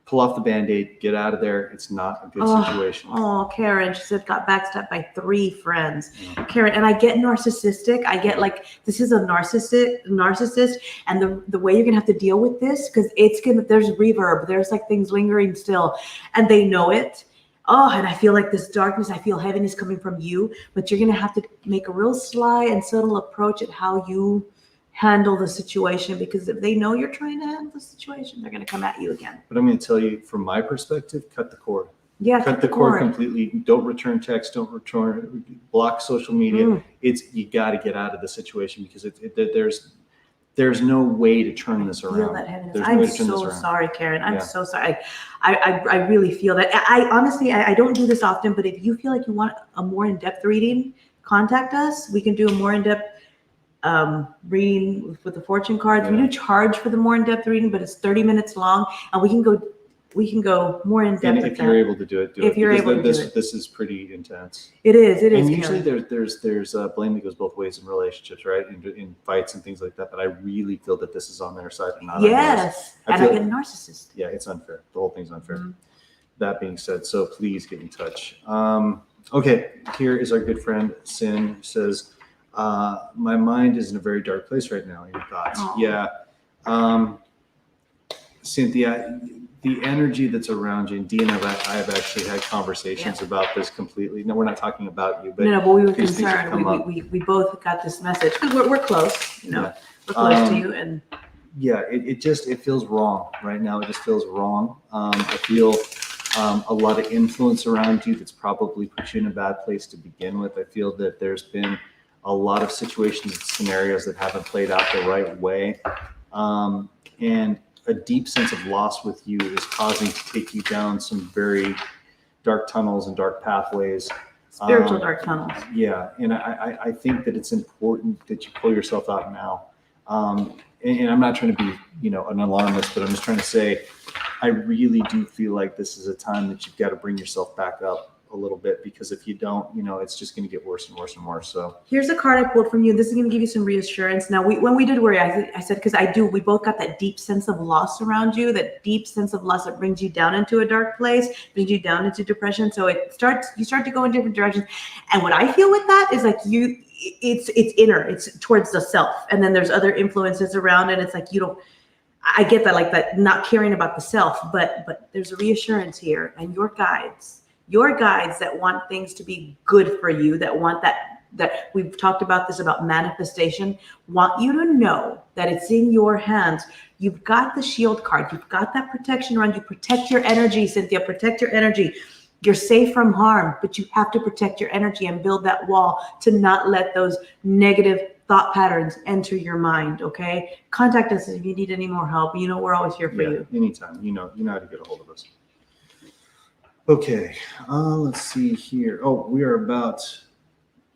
Pull off the Band-Aid, get out of there. It's not a good situation. Oh, Karen, she said got backstabbed by 3 friends. Yeah. Karen, and I get narcissistic. I get like, this is a narcissist, and the way you're gonna have to deal with this, because there's reverb, there's like things lingering still, and they know it. Oh, and I feel like this darkness, I feel heaviness coming from you, but you're gonna have to make a real sly and subtle approach at how you handle the situation, because if they know you're trying to handle the situation, they're going to come at you again. But I'm going to tell you, from my perspective, cut the cord. Yeah, cut the cord completely. Don't return text. Don't return. Block social media. You got to get out of the situation, because there's no way to turn this around. Feel that heaviness. There's no I'm way to turn this so around. sorry, Karen. I'm so sorry. I really feel that. I honestly, I don't do this often, but if you feel like you want a more in-depth reading, contact us. We can do a more in-depth reading with the fortune cards. Yeah. We do charge for the more in-depth reading, but it's 30 minutes long, and we can go more in depth. And if you're able to do it, if you're able to do it. This is pretty intense. It is. And usually there's blame that goes both ways in relationships, right? In fights and things like that. But I really feel that this is on their side and not on yours. Yes, and I get narcissist. Yeah, it's unfair. The whole thing's unfair. Mm-hmm. That being said, so please get in touch. Okay, here is our good friend Sin, who says, my mind is in a very dark place right now. Your thoughts? Aww. Yeah. Cynthia, the energy that's around you, and Dee and I have actually had conversations about this completely. No, we're not talking about you, but but we were concerned. We both got this message, because we're close, we're close to you. And yeah, it feels wrong right now. It just feels wrong. I feel a lot of influence around you that's probably put you in a bad place to begin with. I feel that there's been a lot of situations and scenarios that haven't played out the right way. And a deep sense of loss with you is causing to take you down some very dark tunnels and dark pathways. Spiritual dark tunnels. Yeah, and I think that it's important that you pull yourself out now. And I'm not trying to be, an alarmist, but I'm just trying to say, I really do feel like this is a time that you've got to bring yourself back up a little bit, because if you don't, it's just going to get worse and worse and worse. So here's a card I pulled from you. This is going to give you some reassurance. Now, when we did worry, I said, because we both got that deep sense of loss around you, that deep sense of loss that brings you down into a dark place, brings you down into depression. So you start to go in different directions. And what I feel with that is like it's inner, it's towards the self. And then there's other influences around, and it's like, I get that, like that, not caring about the self, but there's a reassurance here, and your guides that want things to be good for you, that want that we've talked about this, about manifestation, want you to know that it's in your hands. You've got the shield card. You've got that protection around you. Protect your energy, Cynthia. Protect your energy. You're safe from harm, but you have to protect your energy and build that wall to not let those negative thought patterns enter your mind, okay? Contact us if you need any more help. We're always here for you. Anytime. You know how to get a hold of us. Okay, let's see here. Oh, we are about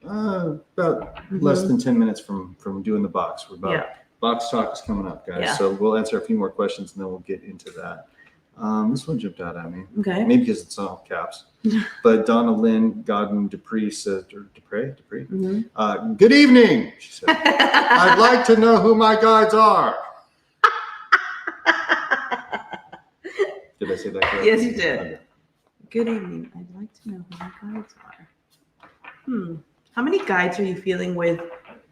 less than 10 minutes from doing the box. We're about box talk is coming up, guys. Yeah. So we'll answer a few more questions and then we'll get into that. This one jumped out at me. Okay. Maybe because it's all caps. But Donna Lynn Godwin Dupree says, Dupree? Mm-hmm. Good evening, she said. I'd like to know who my guides are. Did I say that correctly? Yes, you did. Okay. Good evening. I'd like to know who my guides are. How many guides are you feeling with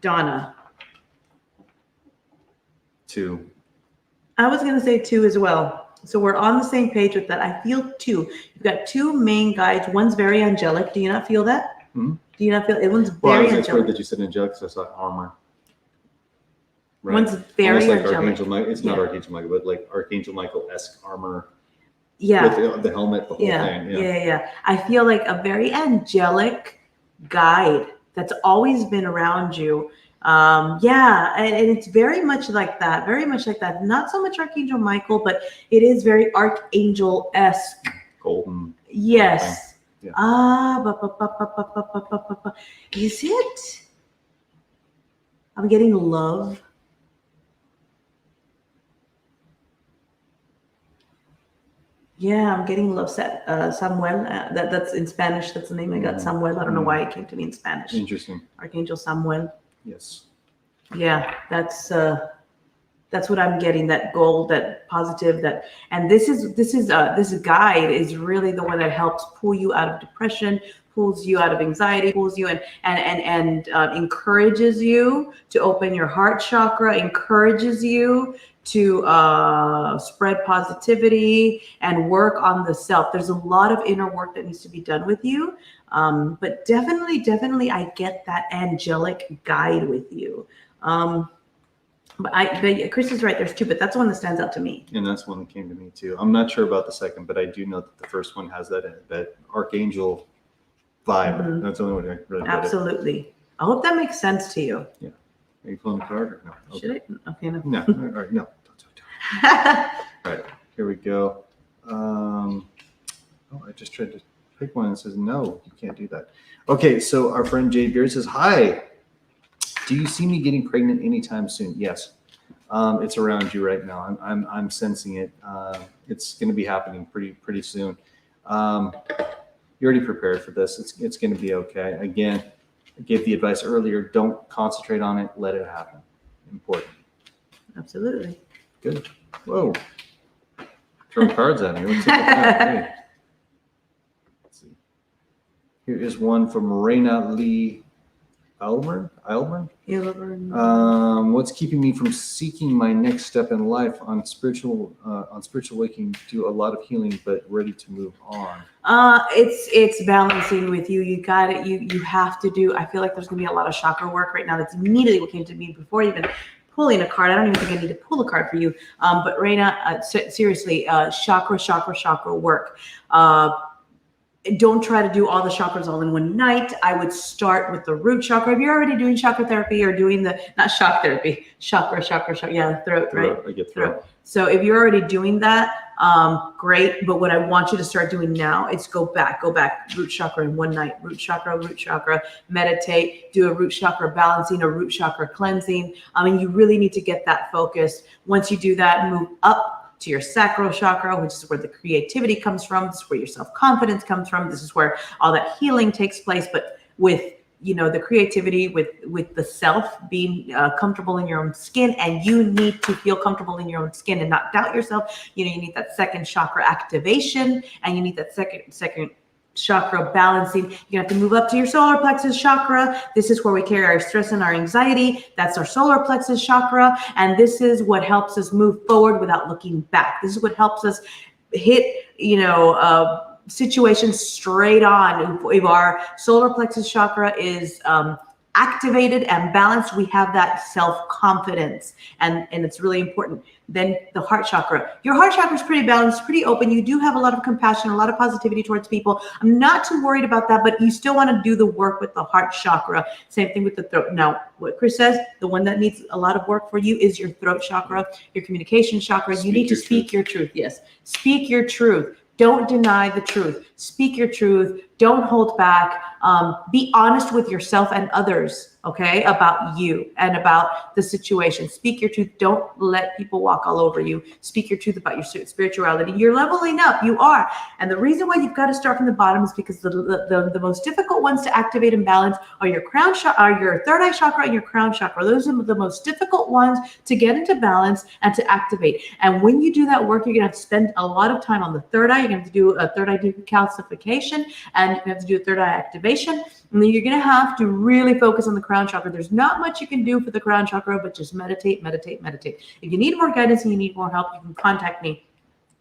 Donna? 2. I was going to say 2 as well. So we're on the same page with that. I feel 2. You've got 2 main guides. One's very angelic. Do you not feel that? Mm-hmm. Do you not feel it? One's very angelic. Well, I was that you said angelic because I saw armor. Right? One's very like angelic. Archangel Michael. It's not Archangel Michael, but like Archangel Michael-esque armor. Yeah. With the helmet, the whole thing. Yeah. I feel like a very angelic guide that's always been around you. And it's very much like that. Not so much Archangel Michael, but it is very Archangel-esque. Golden. Yes. Yeah. Is it? I'm getting love. Yeah, I'm getting love set. Samuel. That's in Spanish. That's the name I got. Samuel. I don't know why it came to me in Spanish. Interesting. Archangel Samuel. Yes. Yeah, that's what I'm getting. That goal, that positive, that, and this guide is really the one that helps pull you out of depression, pulls you out of anxiety, pulls you and encourages you to open your heart chakra, encourages you to spread positivity and work on the self. There's a lot of inner work that needs to be done with you. But definitely, I get that angelic guide with you. But Chris is right. There's two, but that's the one that stands out to me. And that's one that came to me too. I'm not sure about the second, but I do know that the first one has that archangel vibe. Mhm. That's the only one I really get it. Absolutely. I hope that makes sense to you. Yeah. Are you pulling the card or no? Okay. Should I? Okay, no. No. All right. No. All right. Here we go. Oh, I just tried to pick one and it says no. You can't do that. Okay. So our friend Jade Beard says, "Hi. Do you see me getting pregnant anytime soon?" Yes. It's around you right now. I'm sensing it. It's going to be happening pretty soon. You're already prepared for this. It's going to be okay. Again, I gave the advice earlier. Don't concentrate on it. Let it happen. Important. Absolutely. Good. Whoa. Throw cards at me. What's up with that? Hey. Let's see. Here is one from Raina Lee Eilmer. What's keeping me from seeking my next step in life on spiritual awakening? Do a lot of healing, but ready to move on. It's balancing with you. You got it. You have to do. I feel like there's gonna be a lot of chakra work right now. That's immediately what came to me before even pulling a card. I don't even think I need to pull a card for you. But Raina, seriously, chakra work. Don't try to do all the chakras all in one night. I would start with the root chakra. If you're already doing chakra therapy or doing not shock therapy, chakra, yeah, throat, right? I get throat. So if you're already doing that, great. But what I want you to start doing now is go back, root chakra in one night, root chakra, meditate, do a root chakra balancing, a root chakra cleansing. You really need to get that focused. Once you do that, move up to your sacral chakra, which is where the creativity comes from. This is where your self-confidence comes from. This is where all that healing takes place. But with, the creativity, with the self being comfortable in your own skin, and you need to feel comfortable in your own skin and not doubt yourself. You need that second chakra activation, and you need that second chakra balancing. You're gonna have to move up to your solar plexus chakra. This is where we carry our stress and our anxiety. That's our solar plexus chakra. And this is what helps us move forward without looking back. This is what helps us hit, situations straight on. If our solar plexus chakra is activated and balanced, we have that self-confidence, and it's really important. Then the heart chakra. Your heart chakra is pretty balanced, pretty open. You do have a lot of compassion, a lot of positivity towards people. I'm not too worried about that, but you still want to do the work with the heart chakra. Same thing with the throat. Now, what Chris says, the one that needs a lot of work for you is your throat chakra, your communication chakra. You need to speak your truth. Yes, speak your truth. Don't deny the truth. Speak your truth. Don't hold back. Be honest with yourself and others, okay, about you and about the situation. Speak your truth. Don't let people walk all over you. Speak your truth about your spirituality. You're leveling up. You are. And the reason why you've got to start from the bottom is because the most difficult ones to activate and balance are your crown chakra, are your third eye chakra and your crown chakra. Those are the most difficult ones to get into balance and to activate. And when you do that work, you're going to have to spend a lot of time on the third eye. You're going to have to do a third eye decalcification, and you're going to have to do a third eye activation. And then you're going to have to really focus on the crown chakra. There's not much you can do for the crown chakra, but just meditate. If you need more guidance and you need more help, you can contact me.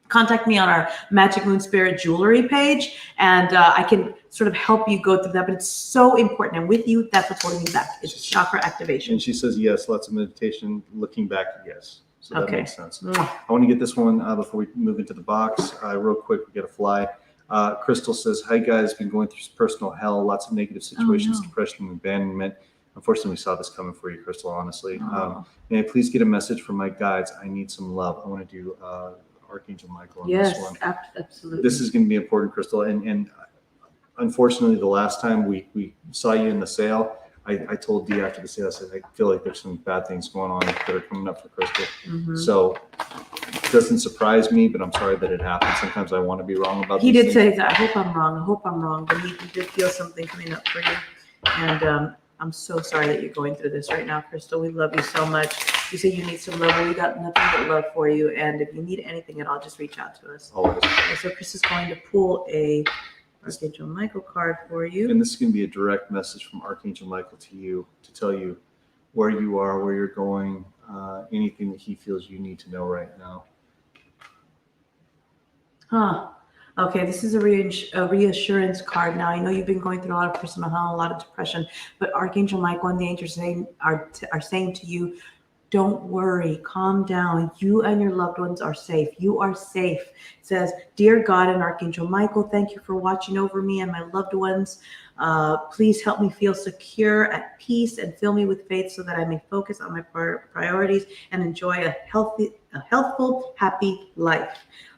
Contact me on our Magic Moon Spirit jewelry page, and I can sort of help you go through that. But it's so important. And with you, that's what's holding me back. It's chakra activation. And she says, yes, lots of meditation. Looking back, yes. So that Okay. makes sense. I want to get this one before we move into the box. Real quick, we got to fly. Crystal says, hi guys, been going through personal hell, lots of negative situations, depression, and abandonment. Unfortunately, we saw this coming for you, Crystal, honestly. May I please get a message from my guides? I need some love. I want to do Archangel Michael on this one. Yes, absolutely. This is going to be important, Crystal. And unfortunately, the last time we saw you in the sale, I told Dee after the sale, I said, I feel like there's some bad things going on that are coming up for Crystal. Mhm. So it doesn't surprise me, but I'm sorry that it happened. Sometimes I want to be wrong about He these did things. say that. I hope I'm wrong, but he did feel something coming up for you. And I'm so sorry that you're going through this right now, Crystal. We love you so much. You say you need some love. Well, we got nothing but love for you. And if you need anything at all, just reach out to us. Always. And so Chris is going to pull a Archangel Michael card for you. And this is going to be a direct message from Archangel Michael to you to tell you where you are, where you're going, anything that he feels you need to know right now. Huh. Okay, this is a reassurance card. Now, I know you've been going through a lot of personal hell, a lot of depression, but Archangel Michael and the angels are saying to you, don't worry, calm down. You and your loved ones are safe. You are safe. It says, dear God and Archangel Michael, thank you for watching over me and my loved ones. Please help me feel secure, at peace, and fill me with faith so that I may focus on my priorities and enjoy a healthful, happy life.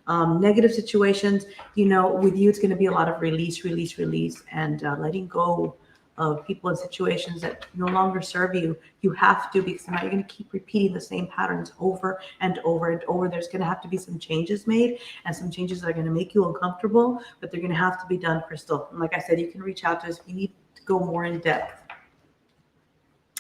Negative situations, with you, it's going to be a lot of release, and letting go of people and situations that no longer serve you. You have to, because now you're going to keep repeating the same patterns over and over and over. There's going to have to be some changes made, and some changes that are going to make you uncomfortable, but they're going to have to be done, Crystal. And like I said, you can reach out to us if you need to go more in depth.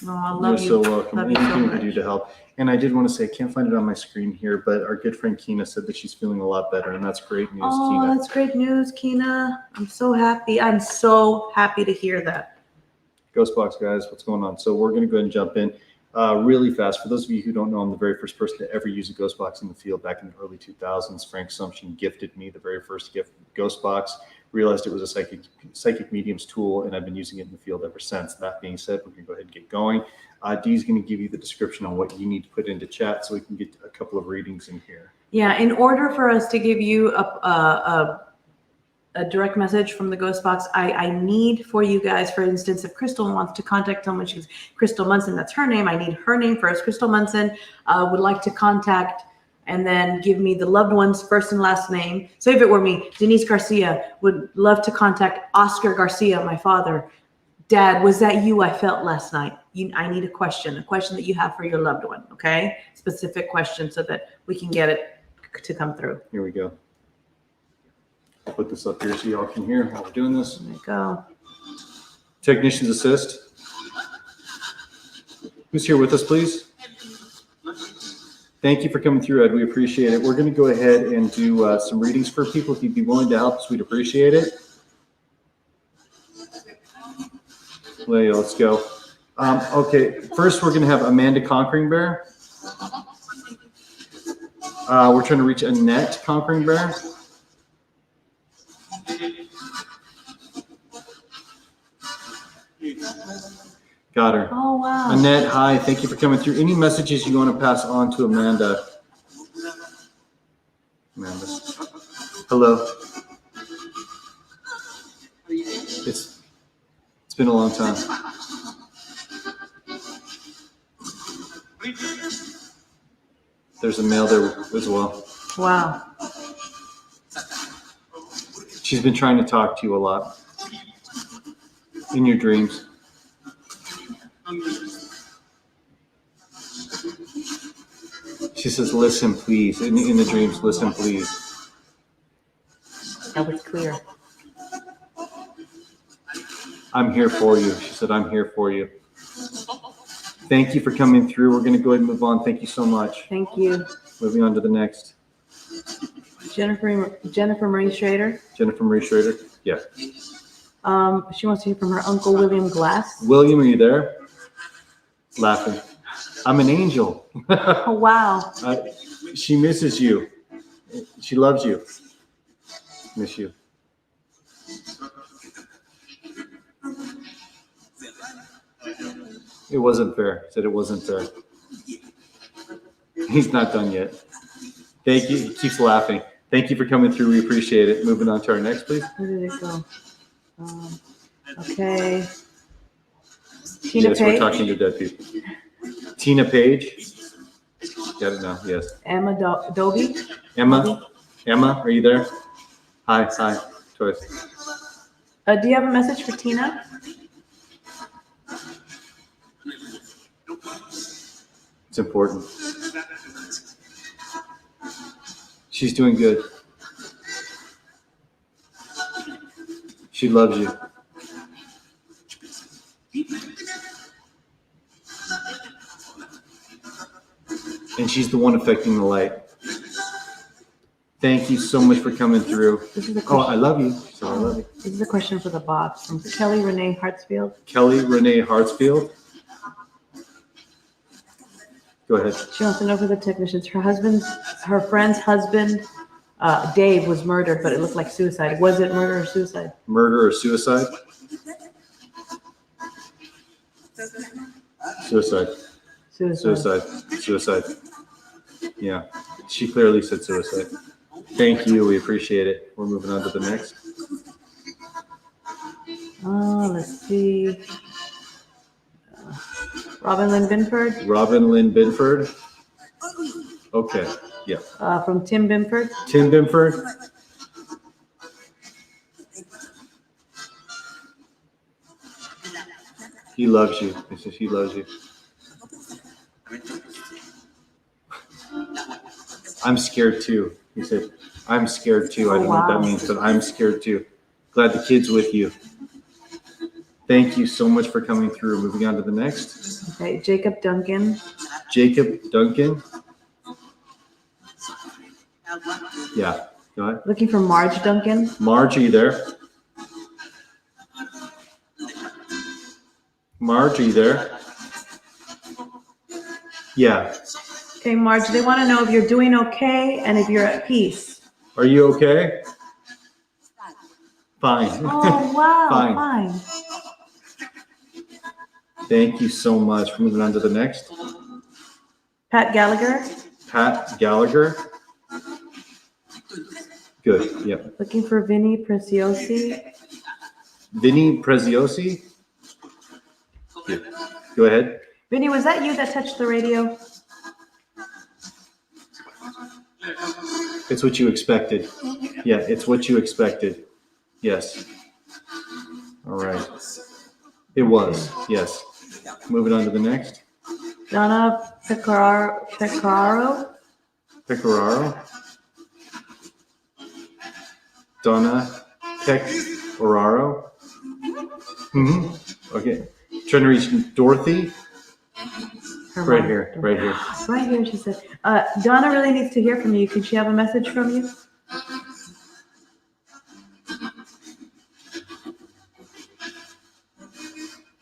Oh, I love you. You're so welcome. Love you so Anything we much. can do to help. And I did want to say, I can't find it on my screen here, but our good friend Kina said that she's feeling a lot better, and that's great news, Oh, Kina. that's great news, Kina. I'm so happy. I'm so happy to hear that. Ghostbox guys, what's going on? So we're going to go ahead and jump in really fast. For those of you who don't know, I'm the very first person to ever use a Ghostbox in the field back in the early 2000s. Frank Sumption gifted me the very first gift, Ghostbox. Realized it was a psychic medium's tool, and I've been using it in the field ever since. That being said, we're going to go ahead and get going. Dee's going to give you the description on what you need to put into chat so we can get a couple of readings in here. Yeah, in order for us to give you a direct message from the Ghost Box, I need for you guys, for instance, if Crystal wants to contact someone, she's Crystal Munson, that's her name. I need her name first. Crystal Munson would like to contact, and then give me the loved one's first and last name. So if it were me, Denise Garcia would love to contact Oscar Garcia, my father. Dad, was that you I felt last night? I need a question that you have for your loved one, okay? Specific question so that we can get it to come through. Here we go. I'll put this up here so y'all can hear while we're doing this. There you go. Technicians assist. Who's here with us, please? Thank you for coming through, Ed. We appreciate it. We're going to go ahead and do some readings for people. If you'd be willing to help us, we'd appreciate it. Let's go. Okay, first we're going to have Amanda Conquering Bear. We're trying to reach Annette Conquering Bear. Got her. Oh, wow. Annette, hi. Thank you for coming through. Any messages you want to pass on to Amanda? Amanda. Hello. It's been a long time. There's a male there as well. Wow. She's been trying to talk to you a lot in your dreams. She says, listen, please. In the dreams, listen, please. That was clear. I'm here for you. She said, I'm here for you. Thank you for coming through. We're going to go ahead and move on. Thank you so much. Thank you. Moving on to the next. Jennifer Marie Schrader. Jennifer Marie Schrader. Yeah. She wants to hear from her uncle, William Glass. William, are you there? Laughing. I'm an angel. Oh, wow. She misses you. She loves you. Miss you. It wasn't fair. Said it wasn't fair. He's not done yet. Thank you. He keeps laughing. Thank you for coming through. We appreciate it. Moving on to our next, please. Where did it go? Okay. Tina Yes, Page. we're talking to dead people. Tina Page. Got it now. Yes. Emma Dobie. Emma. Emma, are you there? Hi. Twice. Do you have a message for Tina? It's important. She's doing good. She loves you. And she's the one affecting the light. Thank you so much for coming through. Oh, I love you. So I love you. This is a question for the boss from Kelly Renee Hartsfield. Kelly Renee Hartsfield. Go ahead. She wants to know for the technicians. Her friend's husband, Dave, was murdered, but it looked like suicide. Was it murder or suicide? Murder or suicide? Suicide. Suicide. Suicide. Yeah. She clearly said suicide. Thank you. We appreciate it. We're moving on to the next. Let's see. Robin Lynn Binford. Robin Lynn Binford. Okay. Yeah. From Tim Binford. Tim Binford. He loves you. He says he loves you. I'm scared too. He said, I'm scared too. I don't know what that means, but I'm scared too. Glad the kid's with you. Thank you so much for coming through. Moving on to the next. Okay, Jacob Duncan. Jacob Duncan. Yeah, go ahead. Looking for Marge Duncan. Marge, are you there? Marge, are you there? Yeah. Okay, Marge, they want to know if you're doing okay and if you're at peace. Are you okay? Fine. Oh, wow. Fine. Fine. Thank you so much. Moving on to the next. Pat Gallagher. Pat Gallagher. Good. Yep. Looking for Vinny Preciosi. Vinny Preziosi. Yeah. Go ahead. Vinny, was that you that touched the radio? It's what you expected. Yeah, it's what you expected. Yes. All right. It was. Yes. Moving on to the next. Donna Pecoraro. Pecoraro. Donna Pecoraro. Mm-hmm. Okay. Trying to reach Dorothy. Right here. Right here. Right here, she said. Donna really needs to hear from you. Can she have a message from you?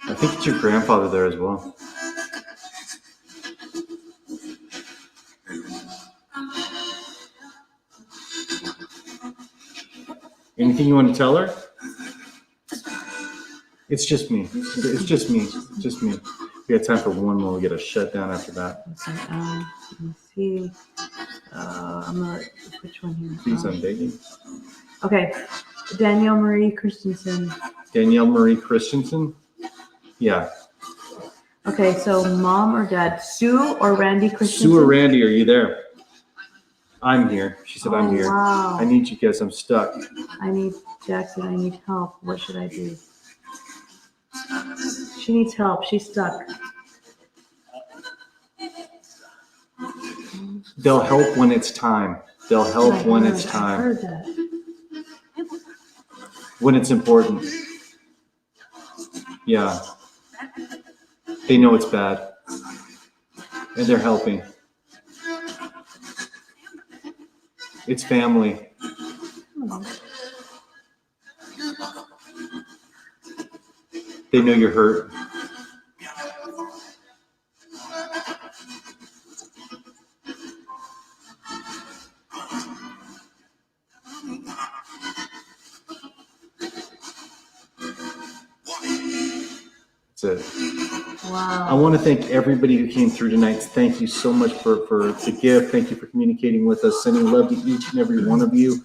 I think it's your grandfather there as well. Anything you want to tell her? It's just me. It's just me. Just me. We got time for one more. We got to shut down after that. Okay, let me see. I'm not. Which one here? Please, I'm begging. Okay, Danielle Marie Christensen. Danielle Marie Christensen. Yeah. Okay, so mom or dad, Sue or Randy Christensen? Sue or Randy, are you there? I'm here. She said, I'm here. Wow. I need you guys. I'm stuck. I need Jackson. I need help. What should I do? She needs help. She's stuck. They'll help when it's time. They'll help when it's I time. heard that. When it's important. Yeah. They know it's bad. And they're helping. It's family. They know you're hurt. That's it. Wow. I want to thank everybody who came through tonight. Thank you so much for the gift. Thank you for communicating with us. Sending love to each and every one of you.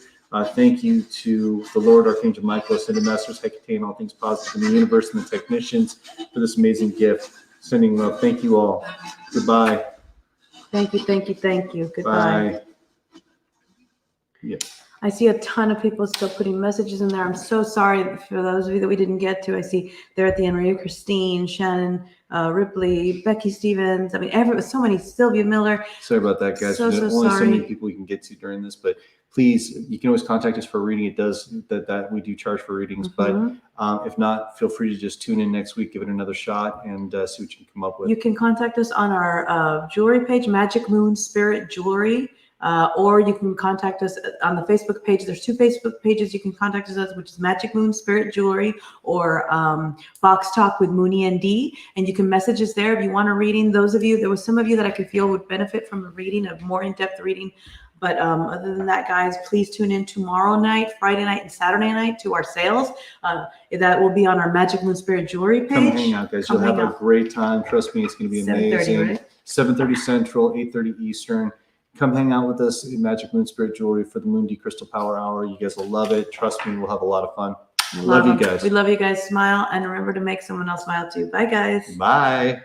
Thank you to the Lord, Archangel Michael, Ascended Masters, Hecate, and all things positive in the universe, and the technicians for this amazing gift. Sending love. Thank you all. Goodbye. Thank you, thank you, thank you. Goodbye. Bye. Yeah. I see a ton of people still putting messages in there. I'm so sorry for those of you that we didn't get to. I see there at the end, Maria Christine, Shannon, Ripley, Becky Stevens. I mean, so many. Sylvia Miller. Sorry about that, guys. So There's only so sorry. many people we can get to during this, but please, you can always contact us for reading. It does that we do charge for readings, Mhm. but if not, feel free to just tune in next week, give it another shot, and see what you can come up with. You can contact us on our jewelry page, Magic Moon Spirit Jewelry, or you can contact us on the Facebook page. There's 2 Facebook pages you can contact us at, which is Magic Moon Spirit Jewelry or Box Talk with Moonie Dee. And you can message us there if you want a reading. Those of you, there was some of you that I could feel would benefit from a reading, a more in-depth reading. But other than that, guys, please tune in tomorrow night, Friday night, and Saturday night to our sales. That will be on our Magic Moon Spirit Jewelry page. Come hang out, guys. You'll have a great time. Trust me, it's going to be 7:30, amazing. right? 7:30 Central, 8:30 Eastern. Come hang out with us in Magic Moon Spirit Jewelry for the Moonie Dee Crystal Power Hour. You guys will love it. Trust me, we'll have a lot of fun. Love you guys. We love you guys. Smile, and remember to make someone else smile too. Bye, guys. Bye.